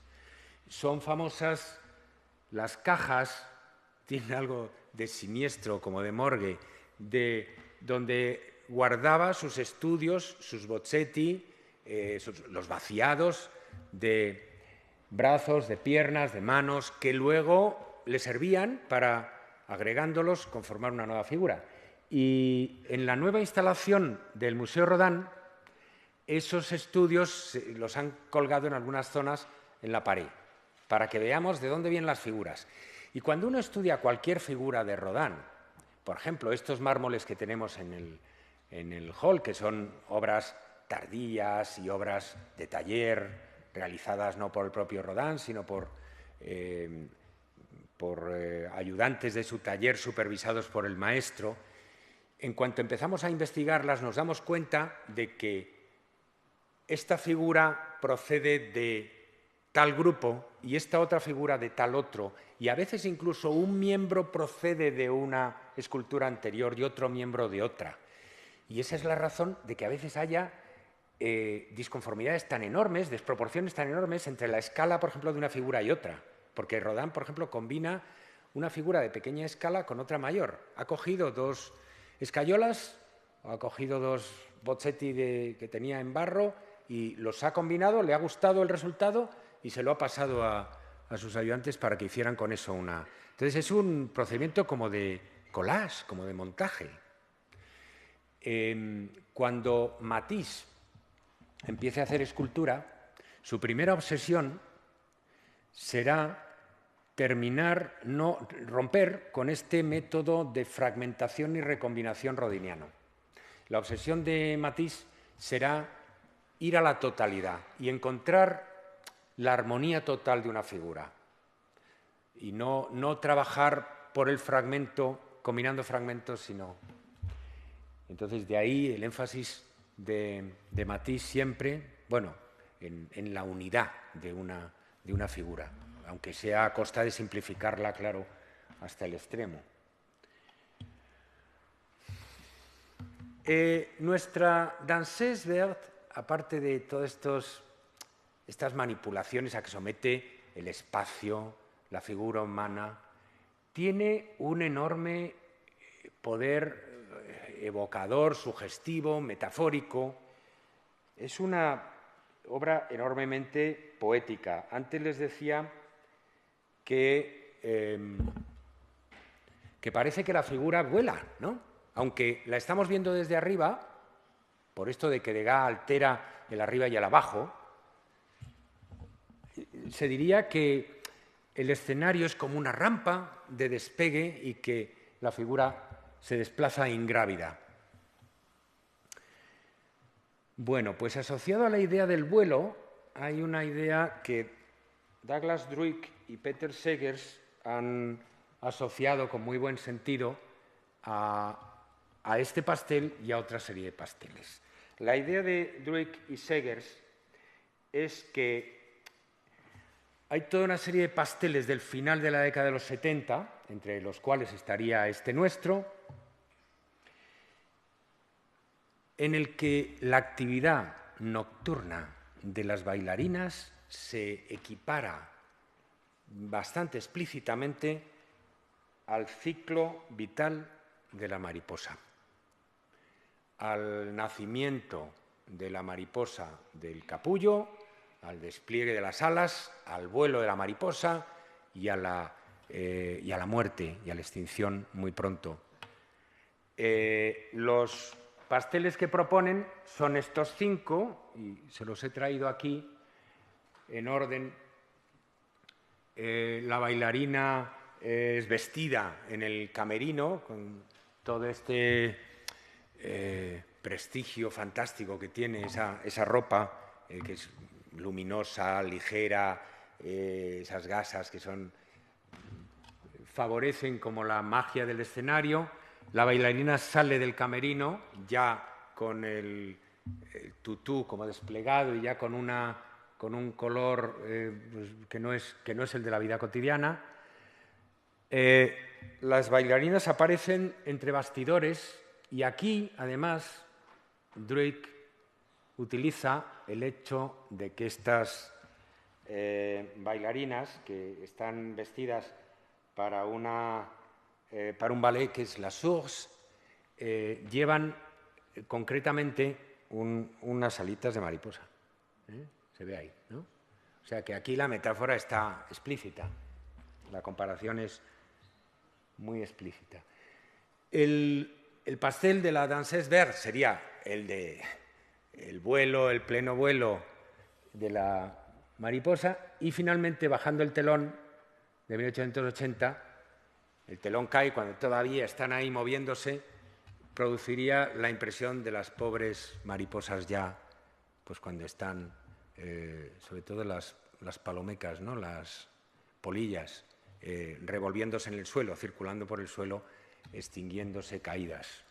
Son famosas las cajas, tiene algo de siniestro, como de morgue, donde guardaba sus estudios, sus bozzetti, los vaciados de brazos, de piernas, de manos, que luego le servían para, agregándolos, conformar una nueva figura. Y en la nueva instalación del Museo Rodin, esos estudios los han colgado en algunas zonas en la pared, para que veamos de dónde vienen las figuras. Y cuando uno estudia cualquier figura de Rodin, por ejemplo, estos mármoles que tenemos en el hall, que son obras tardías y obras de taller, realizadas no por el propio Rodin, sino por ayudantes de su taller supervisados por el maestro, en cuanto empezamos a investigarlas nos damos cuenta de que esta figura procede de tal grupo y esta otra figura de tal otro, y a veces incluso un miembro procede de una escultura anterior y otro miembro de otra. Y esa es la razón de que a veces haya disconformidades tan enormes, desproporciones tan enormes entre la escala, por ejemplo, de una figura y otra. Porque Rodin, por ejemplo, combina una figura de pequeña escala con otra mayor. Ha cogido dos escayolas, ha cogido dos bozzetti que tenía en barro y los ha combinado, le ha gustado el resultado y se lo ha pasado a sus ayudantes para que hicieran con eso una... Entonces es un procedimiento como de collage, como de montaje. Cuando Matisse empiece a hacer escultura, su primera obsesión será romper con este método de fragmentación y recombinación rodiniano. La obsesión de Matisse será ir a la totalidad y encontrar la armonía total de una figura y no trabajar por el fragmento, combinando fragmentos, sino... Entonces, de ahí el énfasis de Matisse siempre, bueno, en la unidad de una figura, aunque sea a costa de simplificarla, claro, hasta el extremo. Nuestra danseuse verte, aparte de todas estas manipulaciones a que somete el espacio, la figura humana, tiene un enorme poder evocador, sugestivo, metafórico. Es una obra enormemente poética. Antes les decía que parece que la figura vuela, ¿no? Aunque la estamos viendo desde arriba, por esto de que Degas altera el arriba y el abajo, se diría que el escenario es como una rampa de despegue y que la figura se desplaza ingrávida. Bueno, pues asociado a la idea del vuelo, hay una idea que Douglas Druick y Peter Segers han asociado con muy buen sentido a este pastel y a otra serie de pasteles. La idea de Druick y Segers es que hay toda una serie de pasteles del final de la década de los 70, entre los cuales estaría este nuestro, en el que la actividad nocturna de las bailarinas se equipara bastante explícitamente al ciclo vital de la mariposa, al nacimiento de la mariposa del capullo, al despliegue de las alas, al vuelo de la mariposa y a la muerte y a la extinción muy pronto. Los pasteles que proponen son estos 5, y se los he traído aquí en orden. La bailarina es vestida en el camerino con todo este prestigio fantástico que tiene esa ropa, que es luminosa, ligera, esas gasas que favorecen como la magia del escenario. La bailarina sale del camerino ya con el tutú como desplegado y ya con un color que no es el de la vida cotidiana. Las bailarinas aparecen entre bastidores y aquí, además, Druick utiliza el hecho de que estas bailarinas, que están vestidas para un ballet que es la Source, llevan concretamente unas alitas de mariposa. Se ve ahí, ¿no? O sea que aquí la metáfora está explícita, la comparación es muy explícita. El pastel de la danseuse verte sería el vuelo, el pleno vuelo de la mariposa, y finalmente, bajando el telón de 1880, el telón cae cuando todavía están ahí moviéndose, produciría la impresión de las pobres mariposas ya, pues cuando están, sobre todo las palomecas, ¿no? Las polillas, revolviéndose en el suelo, circulando por el suelo, extinguiéndose, caídas.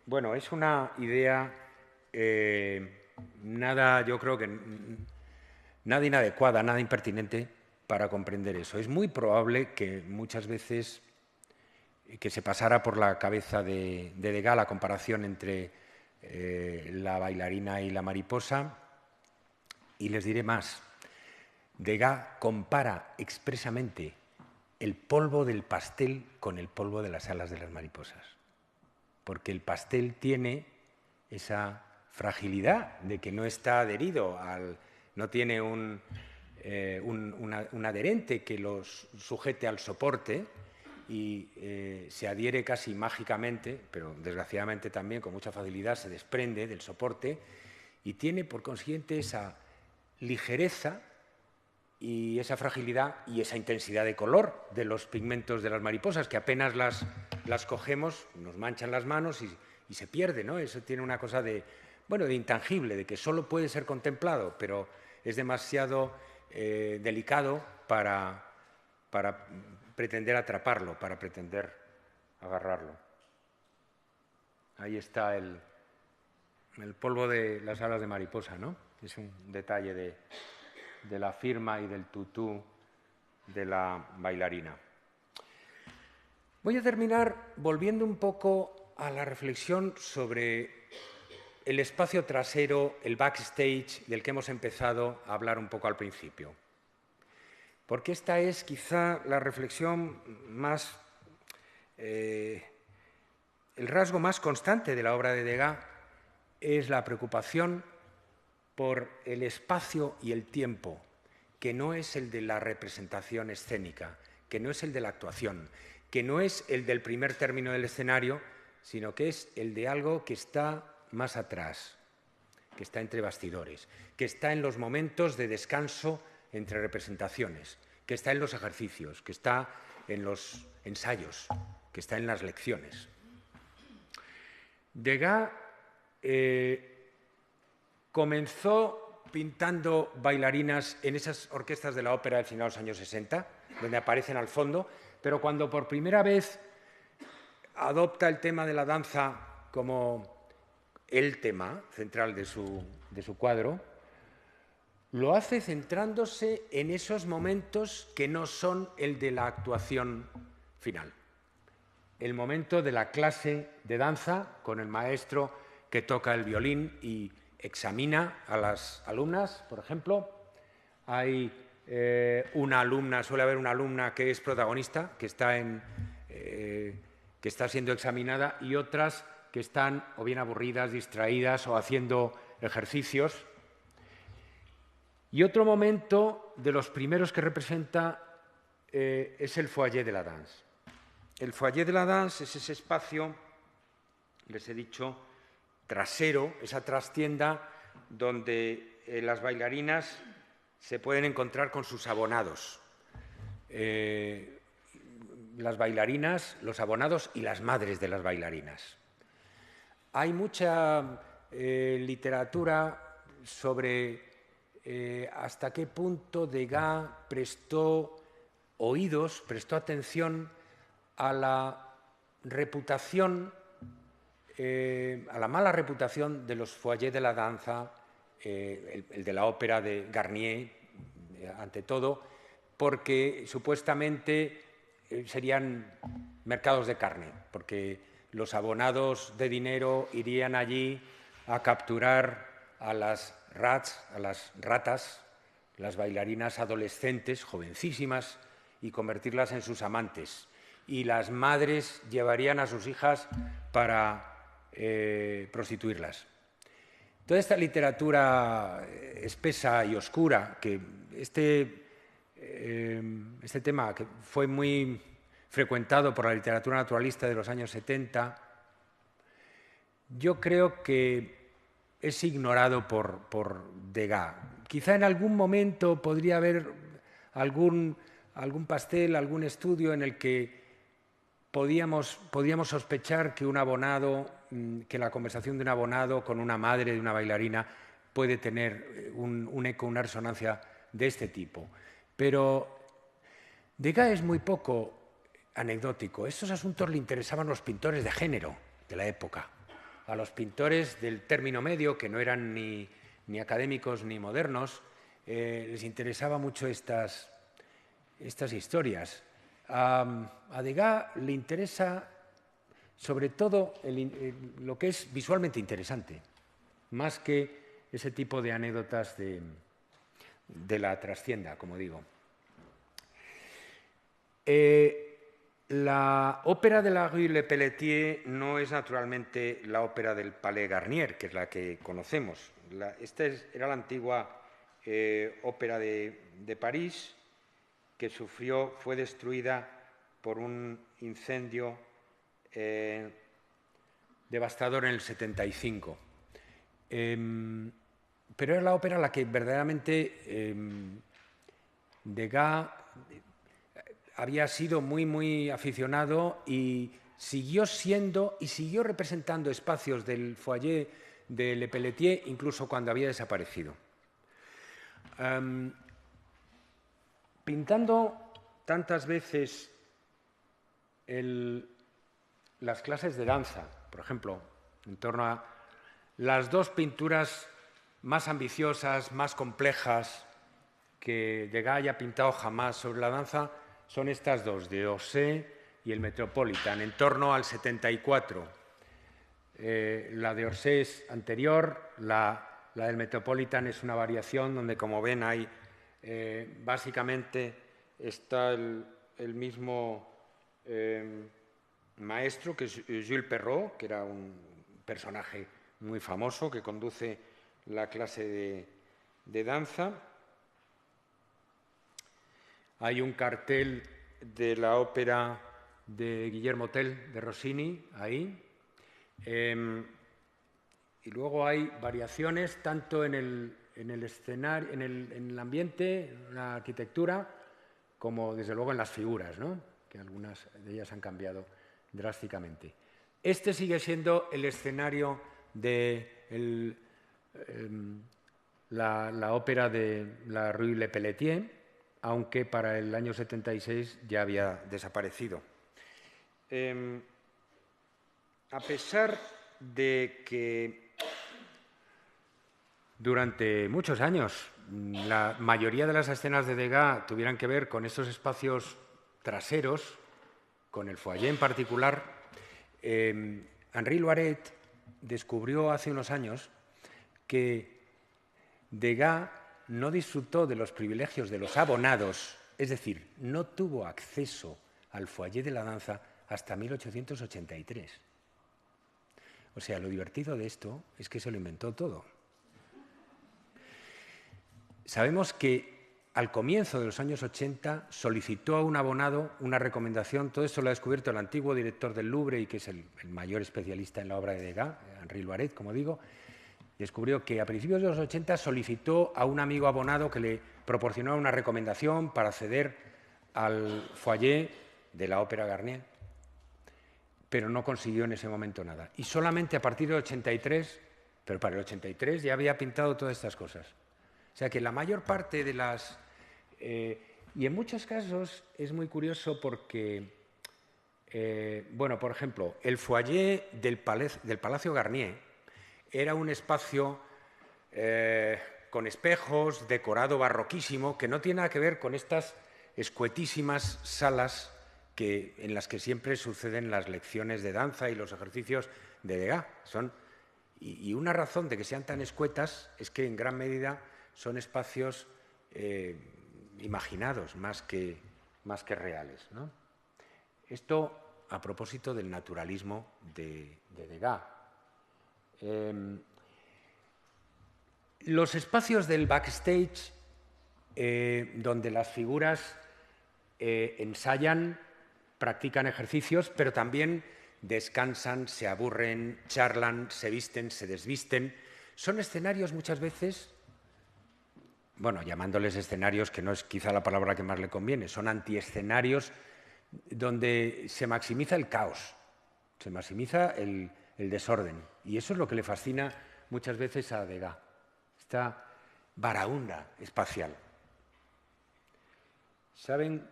Bueno, es una idea nada, yo creo que nada inadecuada, nada impertinente para comprender eso. Es muy probable que muchas veces que se pasara por la cabeza de Degas la comparación entre la bailarina y la mariposa, y les diré más. Degas compara expresamente el polvo del pastel con el polvo de las alas de las mariposas, porque el pastel tiene esa fragilidad de que no está adherido no tiene un adherente que los sujete al soporte y se adhiere casi mágicamente, pero desgraciadamente también con mucha facilidad se desprende del soporte y tiene por consiguiente esa ligereza y esa fragilidad y esa intensidad de color de los pigmentos de las mariposas, que apenas las cogemos, nos manchan las manos y se pierde, ¿no? Eso tiene una cosa de intangible, de que solo puede ser contemplado, pero es demasiado delicado para pretender atraparlo, para pretender agarrarlo. Ahí está el polvo de las alas de mariposa, ¿no? Es un detalle de la firma y del tutú de la bailarina. Voy a terminar volviendo un poco a la reflexión sobre el espacio trasero, el backstage, del que hemos empezado a hablar un poco al principio. Porque esta es quizá la reflexión más, el rasgo más constante de la obra de Degas, es la preocupación por el espacio y el tiempo, que no es el de la representación escénica, que no es el de la actuación, que no es el del primer término del escenario, sino que es el de algo que está más atrás, que está entre bastidores, que está en los momentos de descanso entre representaciones, que está en los ejercicios, que está en los ensayos, que está en las lecciones. Degas comenzó pintando bailarinas en esas orquestas de la ópera del final de los años 60, donde aparecen al fondo, pero cuando por primera vez adopta el tema de la danza como el tema central de su cuadro, lo hace centrándose en esos momentos que no son el de la actuación final. El momento de la clase de danza con el maestro que toca el violín y examina a las alumnas, por ejemplo. Hay una alumna, suele haber una alumna que es protagonista, que está siendo examinada, y otras que están o bien aburridas, distraídas o haciendo ejercicios. Y otro momento de los primeros que representa es el foyer de la danse. El foyer de la danse es ese espacio, les he dicho, trasero, esa trastienda donde las bailarinas se pueden encontrar con sus abonados. Las bailarinas, los abonados y las madres de las bailarinas. Hay mucha literatura sobre hasta qué punto Degas prestó oídos, prestó atención a la reputación, a la mala reputación de los foyers de la danza, el de la ópera de Garnier, ante todo, porque supuestamente serían mercados de carne, porque los abonados de dinero irían allí a capturar a las ratas, las bailarinas adolescentes, jovencísimas, y convertirlas en sus amantes. Y las madres llevarían a sus hijas para prostituirlas. Toda esta literatura espesa y oscura, que este tema que fue muy frecuentado por la literatura naturalista de los años 70, yo creo que es ignorado por Degas. Quizá en algún momento podría haber algún pastel, algún estudio en el que podíamos sospechar que un abonado, que la conversación de un abonado con una madre de una bailarina puede tener un eco, una resonancia de este tipo. Pero Degas es muy poco anecdótico. Estos asuntos le interesaban a los pintores de género de la época, a los pintores del término medio, que no eran ni académicos ni modernos, les interesaba mucho estas historias. A Degas le interesa sobre todo lo que es visualmente interesante, más que ese tipo de anécdotas de la trastienda, como digo. La ópera de la Rue Le Pelletier no es naturalmente la ópera del Palais Garnier, que es la que conocemos. Esta era la antigua ópera de París, que fue destruida por un incendio devastador en el 75. Pero era la ópera a la que verdaderamente Degas había sido muy aficionado y siguió siendo y siguió representando espacios del foyer de Le Pelletier incluso cuando había desaparecido. Pintando tantas veces las clases de danza, por ejemplo, en torno a las dos pinturas más ambiciosas, más complejas que Degas haya pintado jamás sobre la danza, son estas dos, de Orsay y el Metropolitan, en torno al 74. La de Orsay es anterior, la del Metropolitan es una variación donde, como ven, hay básicamente está el mismo maestro, que es Jules Perrault, que era un personaje muy famoso que conduce la clase de danza. Hay un cartel de la ópera de Guillermo Tell de Rossini ahí. Y luego hay variaciones tanto en el escenario, en el ambiente, en la arquitectura, como desde luego en las figuras, ¿no? Que algunas de ellas han cambiado drásticamente. Este sigue siendo el escenario de la ópera de la Rue Le Pelletier, aunque para el año 76 ya había desaparecido. A pesar de que durante muchos años la mayoría de las escenas de Degas tuvieran que ver con esos espacios traseros, con el foyer en particular, Henri Loiret descubrió hace unos años que Degas no disfrutó de los privilegios de los abonados, es decir, no tuvo acceso al foyer de la danza hasta 1883. O sea, lo divertido de esto es que se lo inventó todo. Sabemos que al comienzo de los años 80 solicitó a un abonado una recomendación, todo esto lo ha descubierto el antiguo director del Louvre y que es el mayor especialista en la obra de Degas, Henri Loiret, como digo. Descubrió que a principios de los 80 solicitó a un amigo abonado que le proporcionara una recomendación para acceder al foyer de la Ópera Garnier, pero no consiguió en ese momento nada. Y solamente a partir del 83, pero para el 83 ya había pintado todas estas cosas. O sea que la mayor parte de las... y en muchos casos es muy curioso porque, bueno, por ejemplo, el foyer del Palacio Garnier era un espacio con espejos, decorado barroquísimo, que no tiene nada que ver con estas escuetísimas salas en las que siempre suceden las lecciones de danza y los ejercicios de Degas. Y una razón de que sean tan escuetas es que en gran medida son espacios imaginados más que reales, ¿no? Esto a propósito del naturalismo de Degas. Los espacios del backstage, donde las figuras ensayan, practican ejercicios, pero también descansan, se aburren, charlan, se visten, se desvisten, son escenarios muchas veces, bueno, llamándoles escenarios, que no es quizá la palabra que más le conviene, son antiescenarios donde se maximiza el caos, se maximiza el desorden. Y eso es lo que le fascina muchas veces a Degas, esta baraúnda espacial. ¿Saben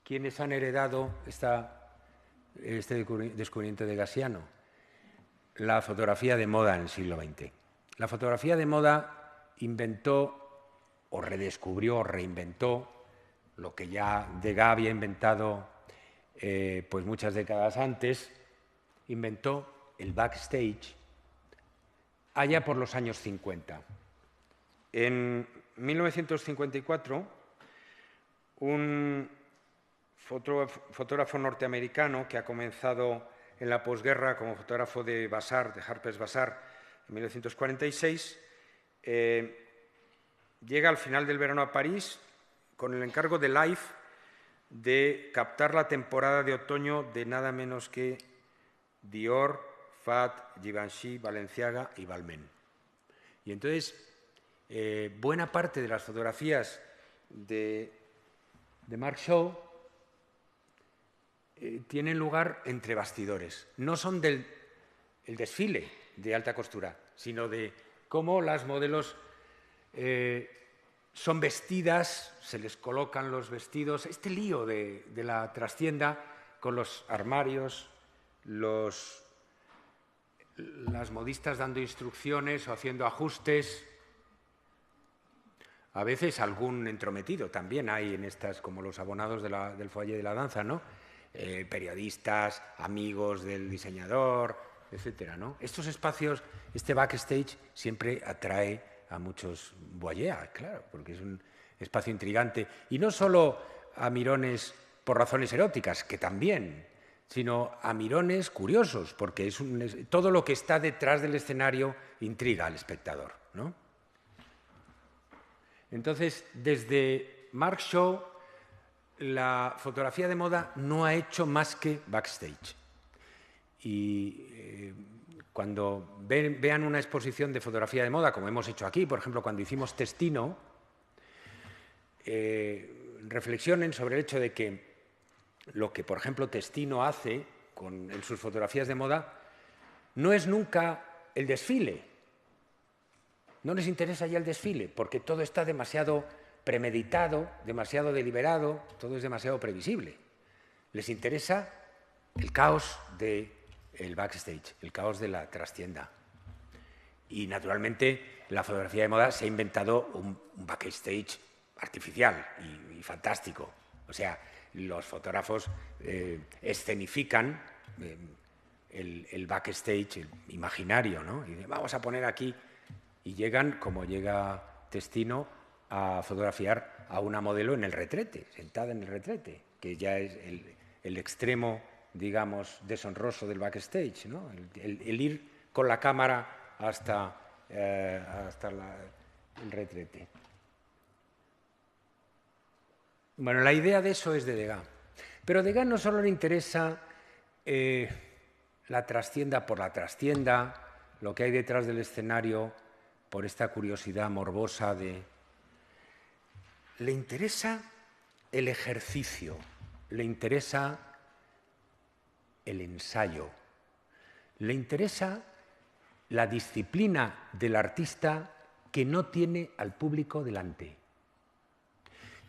quiénes han heredado este descubrimiento degasiano? La fotografía de moda en el siglo XX. La fotografía de moda inventó o redescubrió, o reinventó lo que ya Degas había inventado pues muchas décadas antes, inventó el backstage allá por los años 50. En 1954, un fotógrafo norteamericano que ha comenzado en la posguerra como fotógrafo de Bazaar, de Harper's Bazaar, en 1946, llega al final del verano a París con el encargo de Life de captar la temporada de otoño de nada menos que Dior, Fat, Givenchy, Balenciaga y Balmain. Y entonces, buena parte de las fotografías de Marc Chauve tienen lugar entre bastidores. No son del desfile de alta costura, sino de cómo las modelos son vestidas, se les colocan los vestidos. Este lío de la trastienda con los armarios, las modistas dando instrucciones o haciendo ajustes. A veces algún entrometido también hay en estas, como los abonados del foyer de la danza, ¿no? Periodistas, amigos del diseñador, etcétera, ¿no? Estos espacios, este backstage siempre atrae a muchos voyeurs, claro, porque es un espacio intrigante. Y no solo a mirones por razones eróticas, que también, sino a mirones curiosos, porque todo lo que está detrás del escenario intriga al espectador, ¿no? Entonces, desde Marc Chauve, la fotografía de moda no ha hecho más que backstage. Y cuando vean una exposición de fotografía de moda, como hemos hecho aquí, por ejemplo, cuando hicimos Testino, reflexionen sobre el hecho de que lo que, por ejemplo, Testino hace en sus fotografías de moda no es nunca el desfile. No les interesa ya el desfile, porque todo está demasiado premeditado, demasiado deliberado, todo es demasiado previsible. Les interesa el caos del backstage, el caos de la trastienda. Y, naturalmente, la fotografía de moda se ha inventado un backstage artificial y fantástico. O sea, los fotógrafos escenifican el backstage, el imaginario, ¿no? Y dicen, vamos a poner aquí, y llegan, como llega Testino, a fotografiar a una modelo en el retrete, sentada en el retrete, que ya es el extremo, digamos, deshonroso del backstage, ¿no? El ir con la cámara hasta el retrete. Bueno, la idea de eso es de Degas. Pero a Degas no solo le interesa la trastienda por la trastienda, lo que hay detrás del escenario, por esta curiosidad morbosa le interesa el ejercicio, le interesa el ensayo, le interesa la disciplina del artista que no tiene al público delante.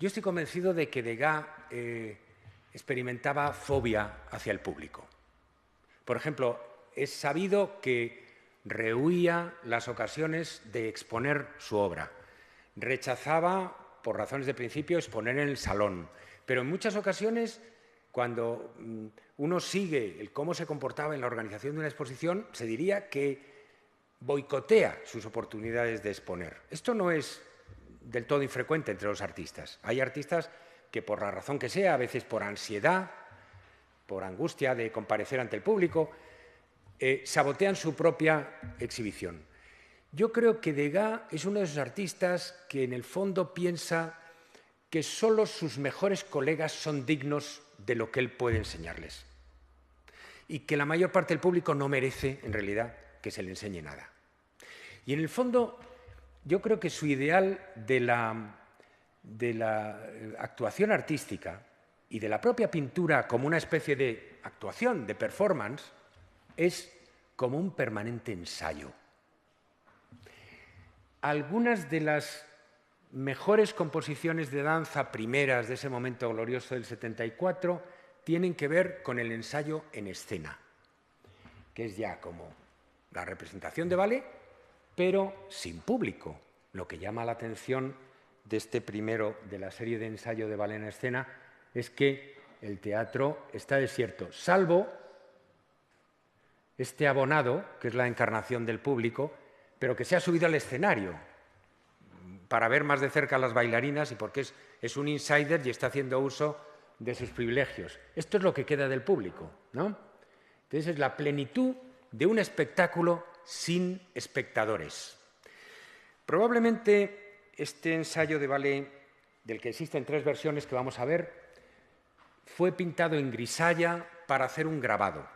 Yo estoy convencido de que Degas experimentaba fobia hacia el público. Por ejemplo, es sabido que rehuía las ocasiones de exponer su obra. Rechazaba, por razones de principio, exponer en el salón. Pero en muchas ocasiones, cuando uno sigue cómo se comportaba en la organización de una exposición, se diría que boicotea sus oportunidades de exponer. Esto no es del todo infrecuente entre los artistas. Hay artistas que, por la razón que sea, a veces por ansiedad, por angustia de comparecer ante el público, sabotean su propia exhibición. Yo creo que Degas es uno de esos artistas que en el fondo piensa que solo sus mejores colegas son dignos de lo que él puede enseñarles y que la mayor parte del público no merece, en realidad, que se le enseñe nada. Y en el fondo, yo creo que su ideal de la actuación artística y de la propia pintura como una especie de actuación, de performance, es como un permanente ensayo. Algunas de las mejores composiciones de danza primeras de ese momento glorioso del 74 tienen que ver con el ensayo en escena, que es ya como la representación de ballet, pero sin público, lo que llama la atención de este primero de la serie de ensayo de ballet en escena es que el teatro está desierto, salvo este abonado, que es la encarnación del público, pero que se ha subido al escenario para ver más de cerca a las bailarinas y porque es un insider y está haciendo uso de sus privilegios. Esto es lo que queda del público, ¿no? Entonces es la plenitud de un espectáculo sin espectadores. Probablemente este ensayo de ballet, del que existen 3 versiones que vamos a ver, fue pintado en grisalla para hacer un grabado.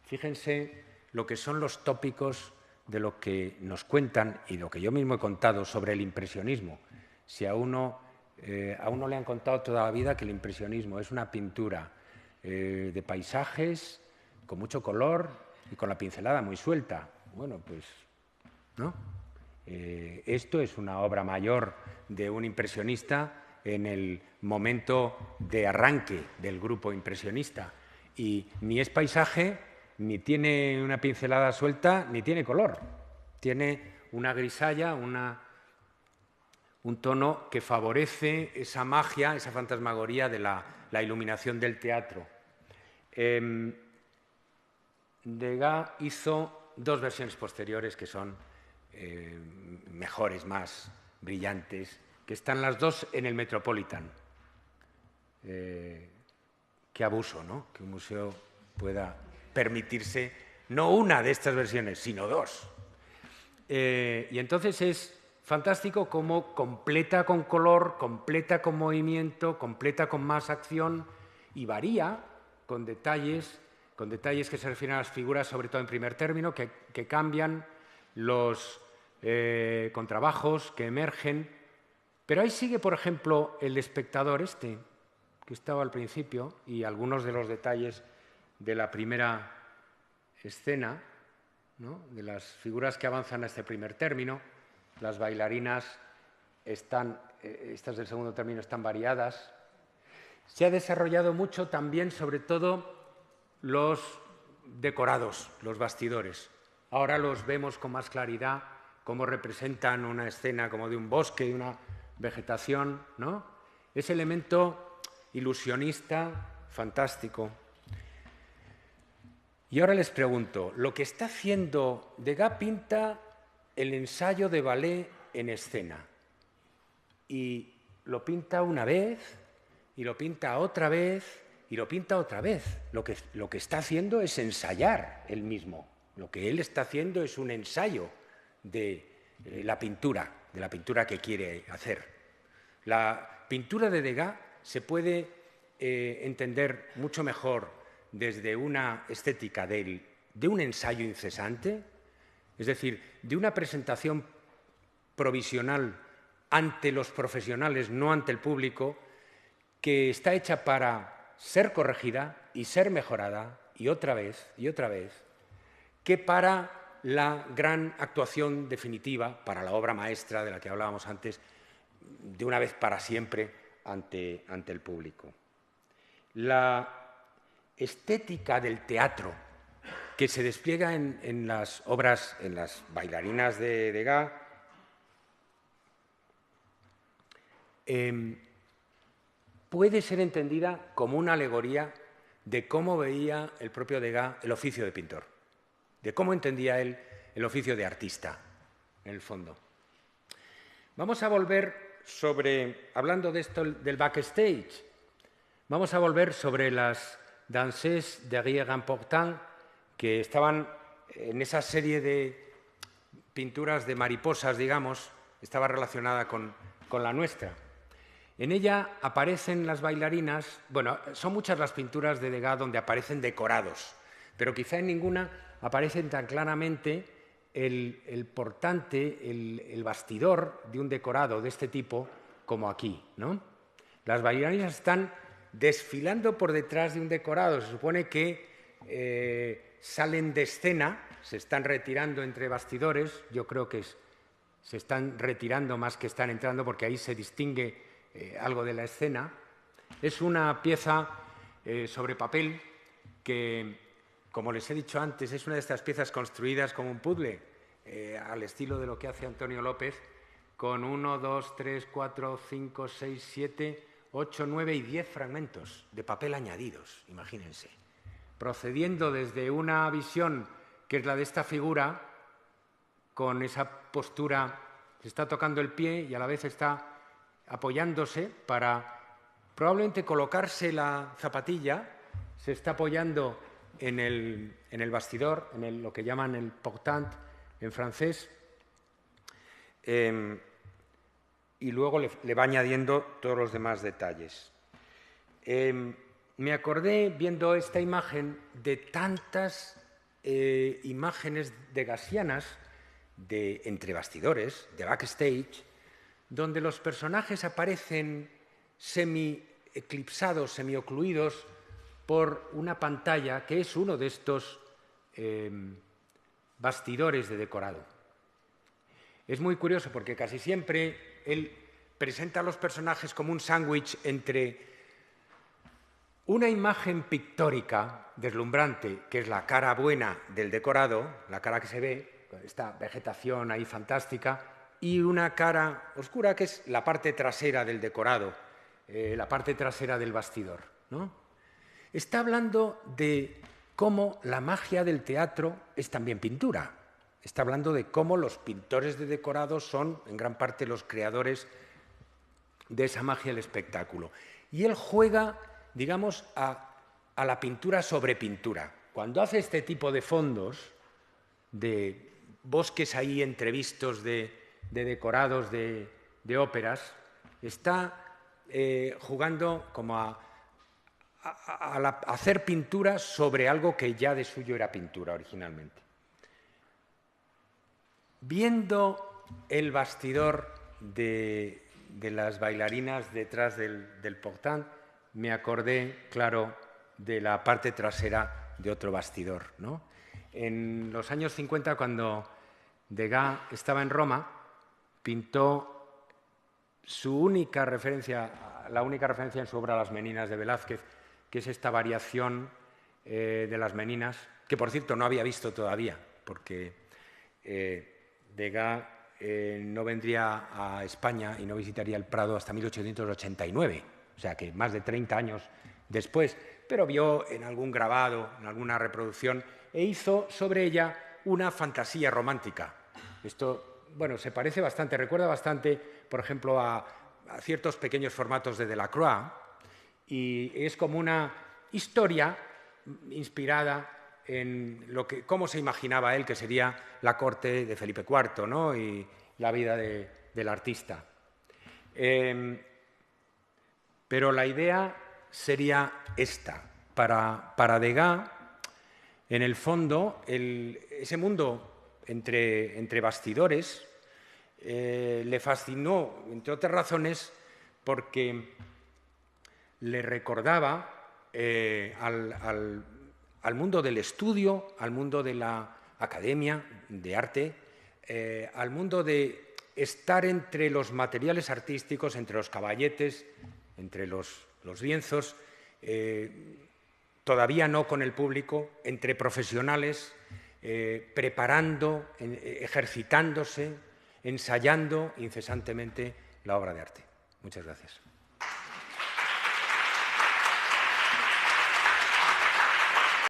Fíjense lo que son los tópicos de lo que nos cuentan y lo que yo mismo he contado sobre el impresionismo. Si a uno le han contado toda la vida que el impresionismo es una pintura de paisajes con mucho color y con la pincelada muy suelta. Bueno, pues no. Esto es una obra mayor de un impresionista en el momento de arranque del grupo impresionista. Y ni es paisaje, ni tiene una pincelada suelta, ni tiene color. Tiene una grisalla, un tono que favorece esa magia, esa fantasmagoría de la iluminación del teatro. Degas hizo 2 versiones posteriores que son mejores, más brillantes, que están las 2 en el Metropolitan. Qué abuso, ¿no? Que un museo pueda permitirse no una de estas versiones, sino 2. Y entonces es fantástico cómo completa con color, completa con movimiento, completa con más acción y varía con detalles que se refieren a las figuras, sobre todo en primer término, que cambian, los contrabajos que emergen. Pero ahí sigue, por ejemplo, el espectador que estaba al principio, y algunos de los detalles de la primera escena, ¿no? De las figuras que avanzan a este primer término. Las bailarinas estas del segundo término están variadas. Se ha desarrollado mucho también, sobre todo, los decorados, los bastidores. Ahora los vemos con más claridad, cómo representan una escena como de un bosque, de una vegetación, ¿no? Ese elemento ilusionista, fantástico. Y ahora les pregunto, lo que está haciendo Degas pinta el ensayo de ballet en escena. Y lo pinta una vez, y lo pinta otra vez, y lo pinta otra vez. Lo que está haciendo es ensayar él mismo. Lo que él está haciendo es un ensayo de la pintura que quiere hacer. La pintura de Degas se puede entender mucho mejor desde una estética de un ensayo incesante, es decir, de una presentación provisional ante los profesionales, no ante el público, que está hecha para ser corregida y ser mejorada, y otra vez, que para la gran actuación definitiva, para la obra maestra de la que hablábamos antes, de una vez para siempre ante el público. La estética del teatro que se despliega en las obras, en las bailarinas de Degas, puede ser entendida como una alegoría de cómo veía el propio Degas el oficio de pintor, de cómo entendía él el oficio de artista, en el fondo. Vamos a volver hablando de esto del backstage, vamos a volver sobre las danses derrière important que estaban en esa serie de pinturas de mariposas, digamos, estaba relacionada con la nuestra. En ella aparecen las bailarinas, bueno, son muchas las pinturas de Degas donde aparecen decorados, pero quizá en ninguna aparecen tan claramente el portante, el bastidor de un decorado de este tipo como aquí, ¿no? Las bailarinas están desfilando por detrás de un decorado. Se supone que salen de escena, se están retirando entre bastidores. Yo creo que se están retirando más que están entrando porque ahí se distingue algo de la escena. Es una pieza sobre papel que, como les he dicho antes, es una de estas piezas construidas como un puzzle, al estilo de lo que hace Antonio López, con 1, 2, 3, 4, 5, 6, 7, 8, 9 y 10 fragmentos de papel añadidos, imagínense. Procediendo desde una visión que es la de esta figura, con esa postura, se está tocando el pie y a la vez está apoyándose para probablemente colocarse la zapatilla, se está apoyando en el bastidor, en lo que llaman el portant en francés, y luego le va añadiendo todos los demás detalles. Me acordé, viendo esta imagen, de tantas imágenes degassianas de entre bastidores, de backstage, donde los personajes aparecen semi-eclipsados, semi-ocluidos por una pantalla que es uno de estos bastidores de decorado. Es muy curioso porque casi siempre él presenta a los personajes como un sándwich entre una imagen pictórica deslumbrante, que es la cara buena del decorado, la cara que se ve, esta vegetación ahí fantástica, y una cara oscura que es la parte trasera del decorado, la parte trasera del bastidor, ¿no? Está hablando de cómo la magia del teatro es también pintura. Está hablando de cómo los pintores de decorados son, en gran parte, los creadores de esa magia del espectáculo. Y él juega, digamos, a la pintura sobre pintura. Cuando hace este tipo de fondos, de bosques ahí entrevistos de decorados de óperas, está jugando como a hacer pintura sobre algo que ya de suyo era pintura originalmente. Viendo el bastidor de las bailarinas detrás del portant, me acordé, claro, de la parte trasera de otro bastidor, ¿no? En los años 50, cuando Degas estaba en Roma, pintó su única referencia, la única referencia en su obra Las Meninas de Velázquez, que es esta variación de las meninas, que por cierto no había visto todavía, porque Degas no vendría a España y no visitaría el Prado hasta 1889, o sea que más de 30 años después, pero vio en algún grabado, en alguna reproducción, e hizo sobre ella una fantasía romántica. Esto, bueno, se parece bastante, recuerda bastante, por ejemplo, a ciertos pequeños formatos de Delacroix, y es como una historia inspirada en cómo se imaginaba él que sería la corte de Felipe IV, ¿no? Y la vida del artista. Pero la idea sería esta. Para Degas, en el fondo, ese mundo entre bastidores le fascinó, entre otras razones, porque le recordaba al mundo del estudio, al mundo de la academia de arte, al mundo de estar entre los materiales artísticos, entre los caballetes, entre los lienzos, todavía no con el público, entre profesionales, preparando, ejercitándose, ensayando incesantemente la obra de arte. Muchas gracias.